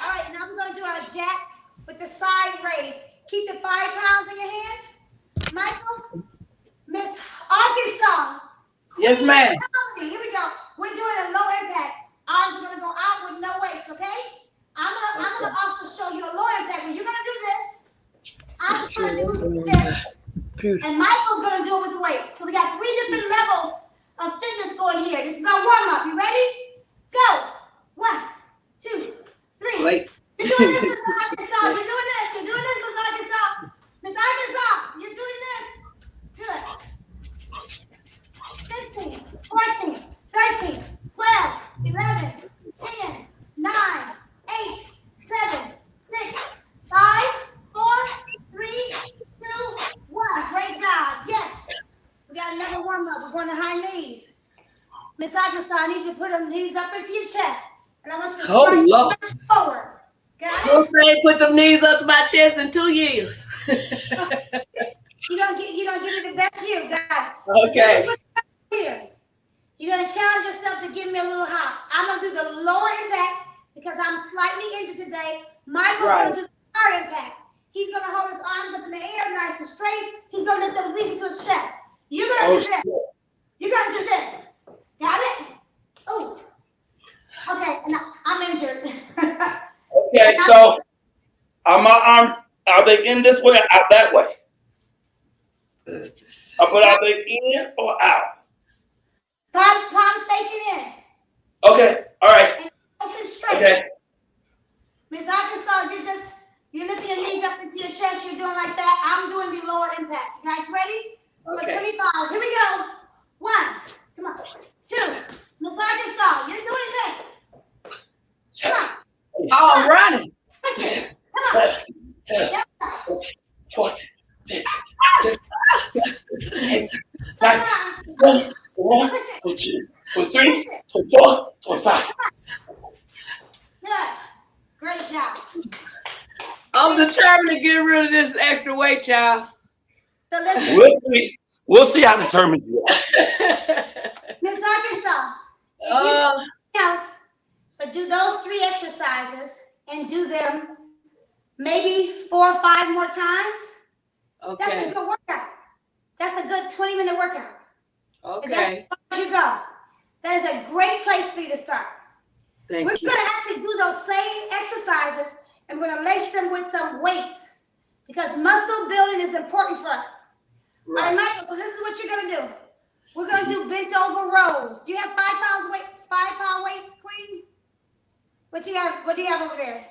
All right, now we're going to do our jack with the side raise. Keep the 5 pounds in your hand. Michael, Miss Arkansas. Yes, ma'am. Here we go. We're doing a low impact. Arms are going to go out with no weights, okay? I'm gonna also show you a low impact. When you're going to do this, I'm going to do this. And Michael's going to do it with the weights. So we got 3 different levels of fitness going here. This is our warm-up. You ready? Go. 1, 2, 3. Wait. You're doing this, Miss Arkansas. You're doing this. You're doing this, Miss Arkansas. Miss Arkansas, you're doing this. Good. 15, 14, 13, 12, 11, 10, 9, 8, 7, 6, 5, 4, 3, 2, 1. Great job. Yes. We got another warm-up. We're going to high knees. Miss Arkansas, I need you to put them knees up into your chest. And I want you to push forward. Don't say put them knees up to my chest in 2 years. You don't give me the best you, God. Okay. Here. You're gonna challenge yourself to give me a little hop. I'm gonna do the lower impact because I'm slightly injured today. Michael's gonna do the higher impact. He's gonna hold his arms up in the air nice and straight. He's gonna lift those knees into his chest. You're gonna do this. You're gonna do this. Got it? Oh. Okay, and I'm injured. Okay, so are my arms, are they in this way or out that way? Are they in or out? Palms facing in. Okay, all right. And facing straight. Okay. Miss Arkansas, you're lifting your knees up into your chest. You're doing like that. I'm doing the lower impact. You guys ready? For 25. Here we go. 1. Come on. 2. Miss Arkansas, you're doing this. Come on. Oh, I'm running. Listen. Come on. Yep. 40, 50, 60, 9, 1, 2, 3, 4, 5. Good. Great job. I'm determined to get rid of this extra weight, child. So listen. We'll see how determined you are. Miss Arkansas, if you do nothing else but do those 3 exercises and do them maybe 4 or 5 more times, that's a good workout. That's a good 20-minute workout. Okay. If that's as far as you go. That is a great place for you to start. We're going to actually do those same exercises, and we're going to lace them with some weights because muscle building is important for us. Right. All right, Michael, so this is what you're going to do. We're going to do bent over rows. Do you have 5 pounds weight, 5-pound weights, Queen? What do you have over there?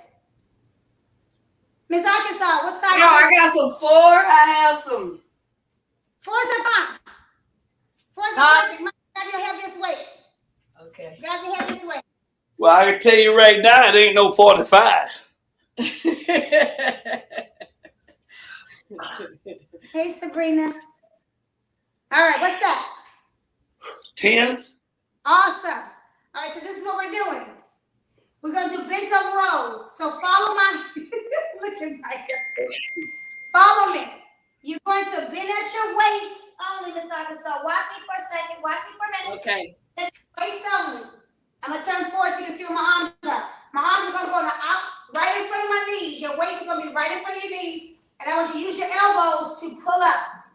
Miss Arkansas, what size? No, I got some 4. I have some. 4s are fine. 4s are perfect. Grab your heaviest weight. Okay. Grab your heaviest weight. Well, I can tell you right now, it ain't no 45. Hey, Sabrina. All right, what's that? 10s. Awesome. All right, so this is what we're doing. We're going to do bent over rows. So follow my, look at Micah. Follow me. You're going to bend at your waist only, Miss Arkansas. Watch me for a second. Watch me for a minute. Okay. Waist only. I'm going to turn forward so you can see where my arms are. My arms are going to go out right in front of my knees. Your weights are going to be right in front of your knees. And I want you to use your elbows to pull up.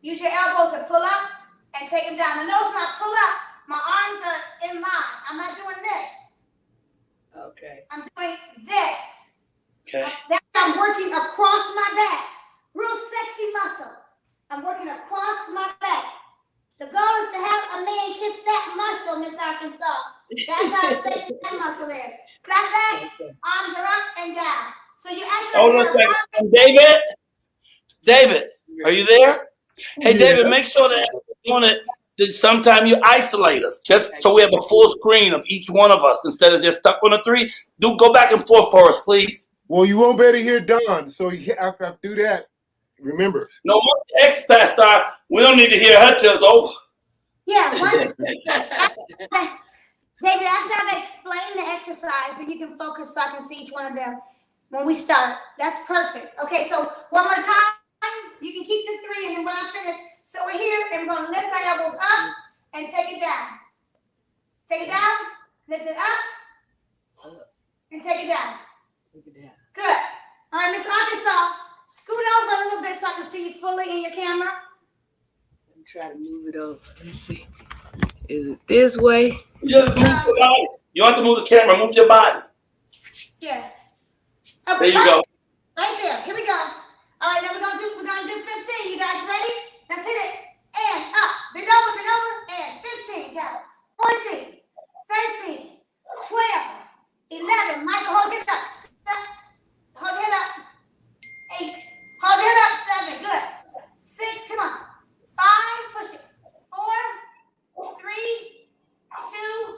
Use your elbows to pull up and take them down. Now notice when I pull up, my arms are in line. I'm not doing this. Okay. I'm doing this. Okay. I'm working across my back. Real sexy muscle. I'm working across my back. The goal is to have a man kiss that muscle, Miss Arkansas. That's how sexy that muscle is. Flat back, arms are up and down. So you actually. Hold on a second. David, are you there? Hey, David, make sure that sometime you isolate us, just so we have a full screen of each one of us instead of just stuck on the 3. Do go back and forth for us, please. Well, you won't be able to hear Don, so you have to do that. Remember. No, once the exercise start, we don't need to hear her till it's over. Yeah, David, after I've explained the exercise, then you can focus so I can see each one of them when we start. That's perfect. Okay, so one more time. You can keep the 3, and then when I'm finished, so we're here, and we're going to lift our elbows up and take it down. Take it down, lift it up, and take it down. Good. All right, Miss Arkansas, scoot over a little bit so I can see you fully in your camera. Let me try to move it over. Let's see. Is it this way? You have to move the camera. Move your body. Yeah. There you go. Right there. Here we go. All right, now we're gonna do 15. You guys ready? Let's hit it. And up. Bend over, and 15 down. 14, 13, 12, 11. Michael, hold your head up. 7. Hold your head up. 8. Hold your head up. 7. Good. 6. Come on. 5. Push it. 4, 3, 2,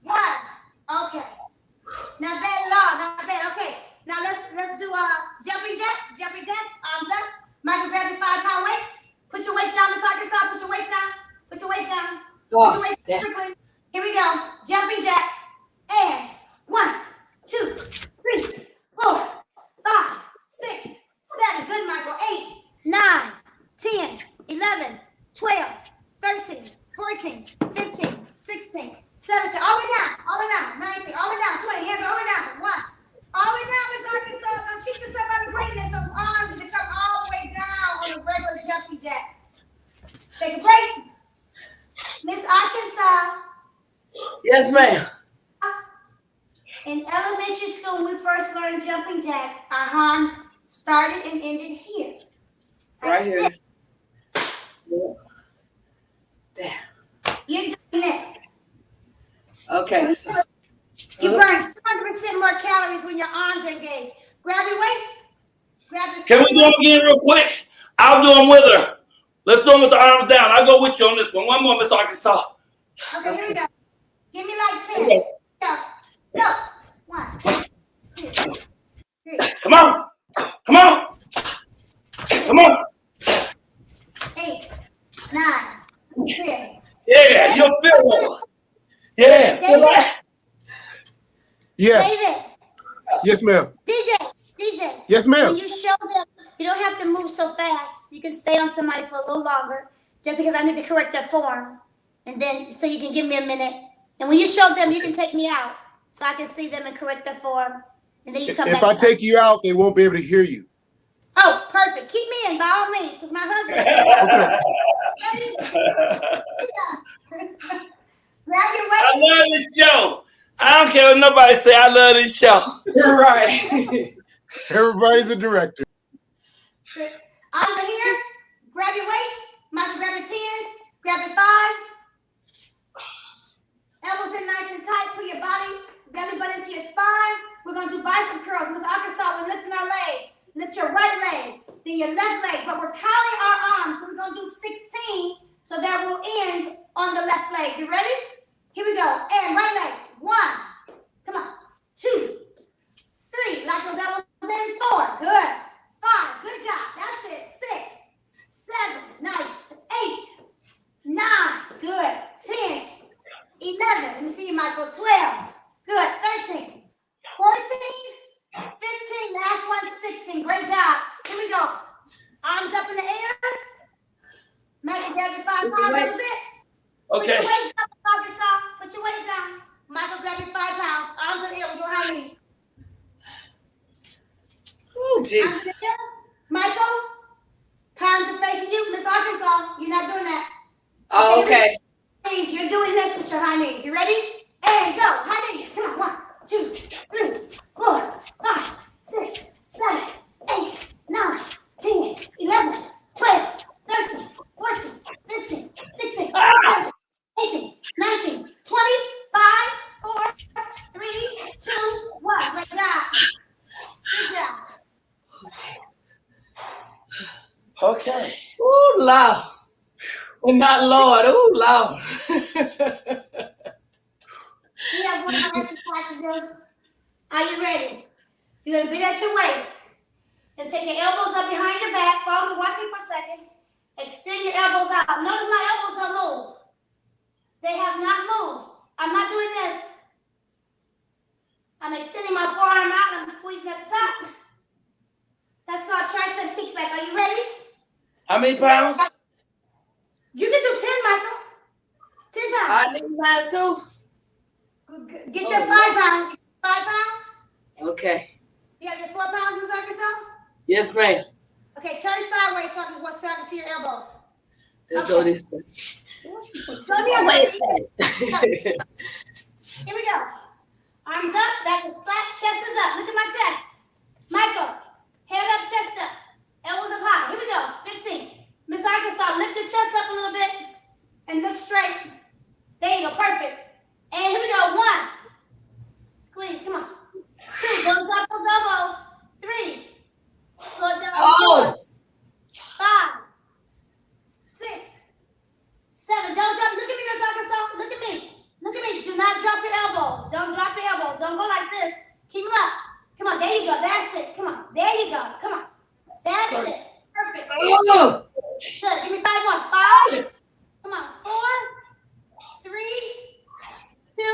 1. Okay. Not bad at all. Not bad. Okay. Now let's do jumping jacks. Jumping jacks. Arms up. Michael, grab your 5-pound weights. Put your waist down, Miss Arkansas. Put your waist down. Put your waist down. Put your waist down quickly. Here we go. Jumping jacks. And 1, 2, 3, 4, 5, 6, 7. Good, Michael. 8, 9, 10, 11, 12, 13, 14, 15, 16, 17. All the way down. 19. All the way down. 20. Hands all the way down. 1. All the way down, Miss Arkansas. Don't cheat yourself out of greatness. Those arms need to come all the way down on a regular jumping jack. Take a break. Miss Arkansas. Yes, ma'am. In elementary school, when we first learned jumping jacks, our arms started and ended here. Right here. There. You're doing this. Okay. So. You burn 200% more calories when your arms are engaged. Grab your weights. Can we do them again real quick? I'll do them with her. Let's do them with the arms down. I'll go with you on this one. One more, Miss Arkansas. Okay, here we go. Give me like 10. Go. 1, 2, 3. Come on. 8, 9, 10. Yeah, you'll feel it. Yeah, feel that. Yeah. David. Yes, ma'am. DJ. Yes, ma'am. When you show them, you don't have to move so fast. You can stay on somebody for a little longer, just because I need to correct their form, and then so you can give me a minute. And when you show them, you can take me out so I can see them and correct their form, and then you come back. If I take you out, they won't be able to hear you. Oh, perfect. Keep me in by all means, because my husband. Ready? Grab your weight. I love this show. I don't care what nobody say. I love this show. You're right. Everybody's a director. Arms are here. Grab your weights. Michael, grab your 10s. Grab your 5s. Elbows in nice and tight. Put your belly button into your spine. We're going to do bicep curls. Miss Arkansas, we're lifting our leg. Lift your right leg, then your left leg. But we're counting our arms. So we're going to do 16. So that will end on the left leg. You ready? Here we go. And right leg. 1. Come on. 2. 3. Lock those elbows in. 4. Good. 5. Good job. That's it. 6. 7. Nice. 8. 9. Good. 10. 11. Let me see you, Michael. 12. Good. 13. 14. 15. Last one. 16. Great job. Here we go. Arms up in the air. Michael, grab your 5 pounds. That was it. Okay. Put your waist down, Arkansas. Put your waist down. Michael, grab your 5 pounds. Arms in the air with your high knees. Oh, jeez. Michael, palms are facing you. Miss Arkansas, you're not doing that. Oh, okay. You're doing this with your high knees. You ready? And go. High knees. Come on. 1, 2, 3, 4, 5, 6, 7, 8, 9, 10, 11, 12, 13, 14, 15, 16, 17, 18, 19, 20, 5, 4, 3, 2, 1. Great job. Good job. Okay. Ooh, Lord. And not Lord. Ooh, Lord. We have one more exercise to do. Are you ready? You're going to bend at your waist. And take your elbows up behind your back. Follow me. Watch me for a second. Extend your elbows out. Notice my elbows don't move. They have not moved. I'm not doing this. I'm extending my forearm out and I'm squeezing at the top. That's called tricep kickback. Are you ready? How many pounds? You can do 10, Michael. 10 pounds. I need mine too. Get your 5 pounds. 5 pounds? Okay. You have your 4 pounds, Miss Arkansas? Yes, ma'am. Okay, turn sideways so I can see your elbows. Let's go this way. Go the other way. Here we go. Arms up, back is flat, chest is up. Look at my chest. Michael, head up, chest up. Elbows up high. Here we go. 15. Miss Arkansas, lift your chest up a little bit and look straight. There you go. Perfect. And here we go. 1. Squeeze. Come on. 2. Don't drop those elbows. 3. Slow it down. Oh. 5. 6. 7. Don't drop. Look at me, Miss Arkansas. Look at me. Look at me. Do not drop your elbows. Don't drop your elbows. Don't go like this. Keep them up. Come on. There you go. That's it. Come on. There you go. Come on. That's it. Perfect. Oh. Good. Give me 5 more. 5. Come on. 4. 3. 2.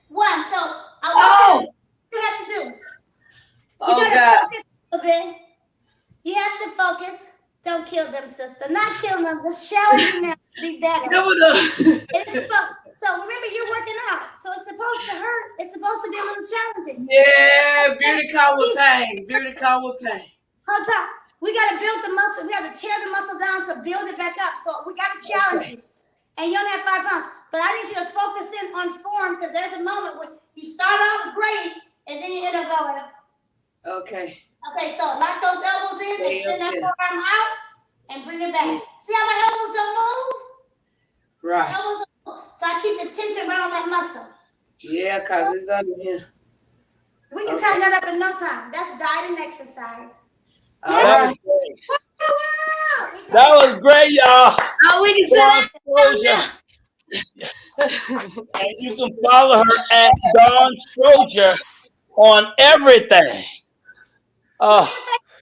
1. So I want you have to do. You gotta focus a little bit. You have to focus. Don't kill them, sister. Not kill them. Just challenge them to be better. So remember, you're working out. So it's supposed to hurt. It's supposed to be a little challenging. Yeah, beauty come with pain. Beauty come with pain. Hold on. We got to build the muscle. We got to tear the muscle down to build it back up. So we got to challenge you. And you only have 5 pounds. But I need you to focus in on form because there's a moment when you start off great and then you end up going. Okay. Okay, so lock those elbows in, extend that forearm out, and bring it back. See how my elbows don't move? Right. Elbows don't move. So I keep the tension around that muscle. Yeah, because it's under here. We can tighten that up in no time. That's diet and exercise. All right. That was great, y'all. Oh, we can say that. And you can follow her at Dawn Strozier on everything. My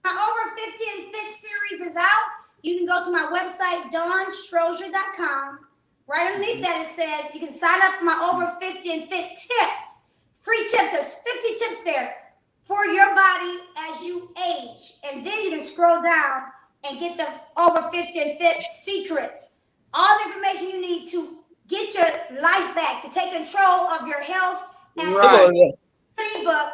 Over 50 and Fit series is out. You can go to my website, dawnstrozier.com. Right underneath that it says you can sign up for my Over 50 and Fit tips. Free tips. There's 50 tips there for your body as you age. And then you can scroll down and get the Over 50 and Fit secrets. All the information you need to get your life back, to take control of your health. And ebook.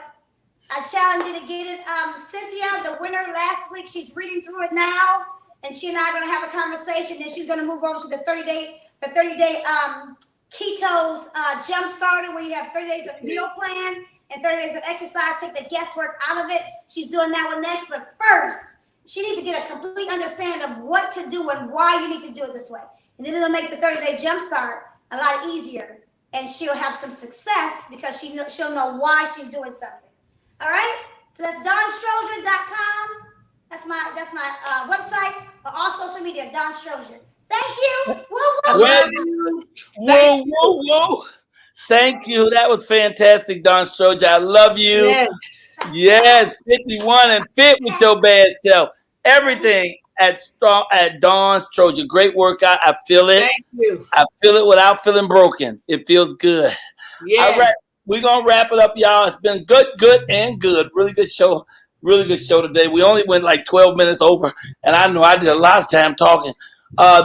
I challenge you to get it. Cynthia, the winner last week, she's reading through it now. And she and I are going to have a conversation. Then she's going to move over to the 30-day Keto's Jump Starter, where you have 30 days of meal plan and 30 days of exercise. Take the guesswork out of it. She's doing that one next. But first, she needs to get a complete understanding of what to do and why you need to do it this way. And then it'll make the 30-day jump start a lot easier. And she'll have some success because she'll know why she's doing something. All right? So that's DawnStrozier.com. That's my website. Or all social media, Dawn Strozier. Thank you. Whoa. Thank you. That was fantastic, Dawn Strozier. I love you. Yes, 51 and fit with your bad self. Everything at Dawn Strozier. Great workout. I feel it. Thank you. I feel it without feeling broken. It feels good. Yeah. All right. We're going to wrap it up, y'all. It's been good, and good. Really good show. Really good show today. We only went like 12 minutes over, and I know I did a lot of time talking.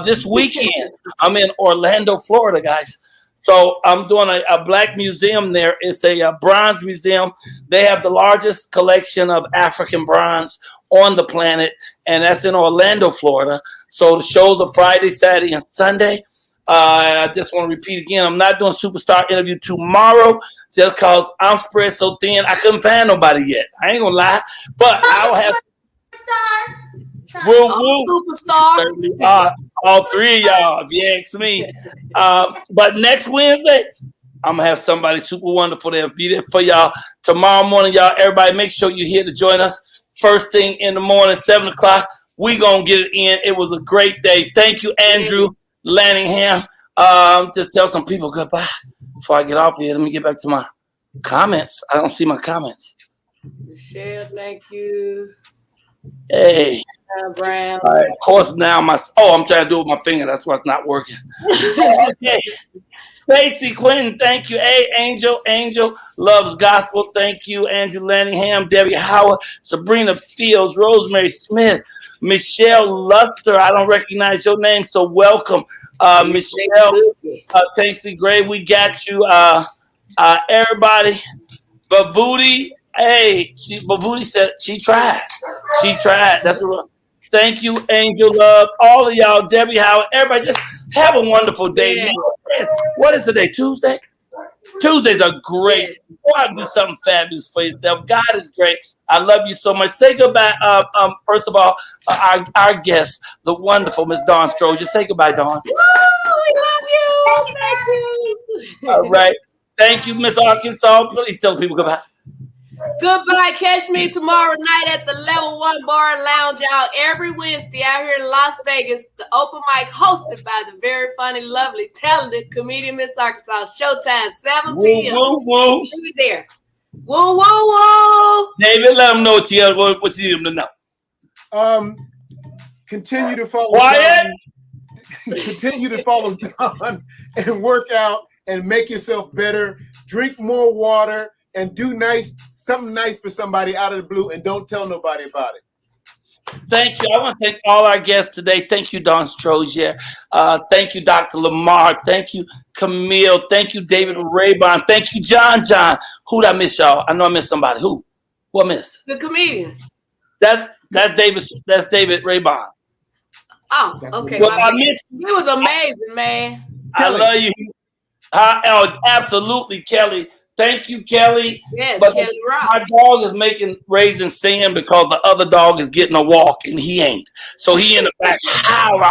This weekend, I'm in Orlando, Florida, guys. So I'm doing a black museum there. It's a bronze museum. They have the largest collection of African bronze on the planet, and that's in Orlando, Florida. So the shows are Friday, Saturday, and Sunday. I just want to repeat again, I'm not doing Superstar interview tomorrow just because I'm spread so thin. I couldn't find nobody yet. I ain't going to lie. But I'll have Superstar. All three of y'all, if you ask me. But next Wednesday, I'm going to have somebody super wonderful there. Be there for y'all. Tomorrow morning, y'all, everybody, make sure you're here to join us. First thing in the morning, 7 o'clock. We going to get it in. It was a great day. Thank you, Andrew Lanningham. Just tell some people goodbye before I get off here. Let me get back to my comments. I don't see my comments. Michelle, thank you. Hey. Brown. All right, of course, now I'm trying to do it with my finger. That's why it's not working. Okay. Stacy Quinn, thank you. Hey, Angel loves gospel. Thank you. Andrew Lanningham, Debbie Howard, Sabrina Fields, Rosemary Smith, Michelle Luster. I don't recognize your name, so welcome. Michelle, Tasty Gray, we got you. Everybody, Bavuti. Hey, Bavuti said she tried. That's what. Thank you, Angel Love, all of y'all, Debbie Howard, everybody. Just have a wonderful day. Man. What is today? Tuesday. Tuesdays are great. Go out and do something fabulous for yourself. God is great. I love you so much. Say goodbye. First of all, our guest, the wonderful Miss Dawn Strozier. Say goodbye, Dawn. We love you. Thank you. All right. Thank you, Miss Arkansas. Please tell people goodbye. Goodbye. Catch me tomorrow night at the Level 1 Bar and Lounge, y'all. Every Wednesday out here in Las Vegas, the open mic hosted by the very funny, lovely, talented comedian Miss Arkansas. Showtime, 7 p.m. Woo. Be there. Woo. David, let them know what you need them to know. Continue to follow Quiet. Dawn. Continue to follow Dawn and work out and make yourself better. Drink more water and do something nice for somebody out of the blue, and don't tell nobody about it. Thank you. I want to thank all our guests today. Thank you, Dawn Strozier. Thank you, Dr. Lamar. Thank you, Camille. Thank you, David Raybon. Thank you, John. Who'd I miss, y'all? I know I missed somebody. Who I missed? The comedian. That's David Raybon. Oh, okay. Well, I missed. It was amazing, man. I love you. Absolutely, Kelly. Thank you, Kelly. Yes, but Kelly rocks. My dog is raising sand because the other dog is getting a walk and he ain't. So he in the back. I'm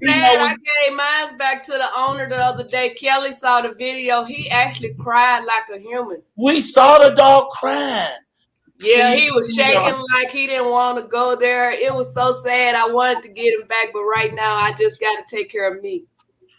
sad. I gave mine back to the owner the other day. Kelly saw the video. He actually cried like a human. We saw the dog crying. Yeah, he was shaking like he didn't want to go there. It was so sad. I wanted to get him back, but right now I just got to take care of me.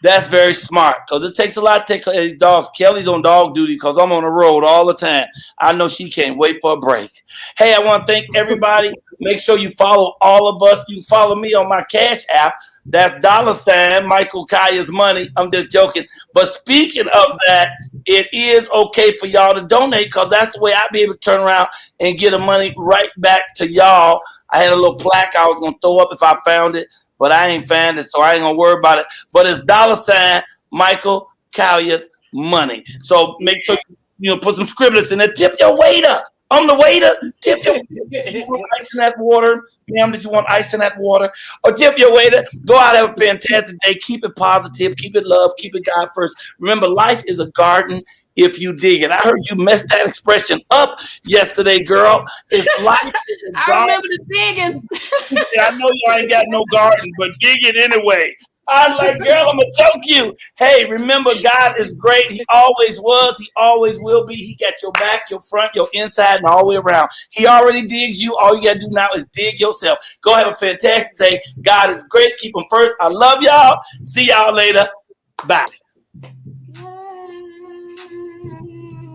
That's very smart because it takes a lot to take care of these dogs. Kelly's on dog duty because I'm on the road all the time. I know she can't wait for a break. Hey, I want to thank everybody. Make sure you follow all of us. You can follow me on my Cash App. That's $ Michael Colyar's money. I'm just joking. But speaking of that, it is okay for y'all to donate because that's the way I'll be able to turn around and get the money right back to y'all. I had a little plaque I was going to throw up if I found it. But I ain't found it, so I ain't going to worry about it. But it's $ Michael Colyar's money. So make sure you put some scribblers in there. Tip your waiter. On the waiter, tip your waiter. You want ice in that water? Ma'am, did you want ice in that water? Or tip your waiter. Go out, have a fantastic day. Keep it positive. Keep it love. Keep it God first. Remember, life is a garden if you dig it. I heard you messed that expression up yesterday, girl. It's life is a garden. I remember the digging. I know you ain't got no garden, but dig it anyway. I'm like, girl, I'm going to choke you. Hey, remember, God is great. He always was. He always will be. He got your back, your front, your inside, and all the way around. He already digs you. All you got to do now is dig yourself. Go have a fantastic day. God is great. Keep him first. I love y'all. See y'all later. Bye.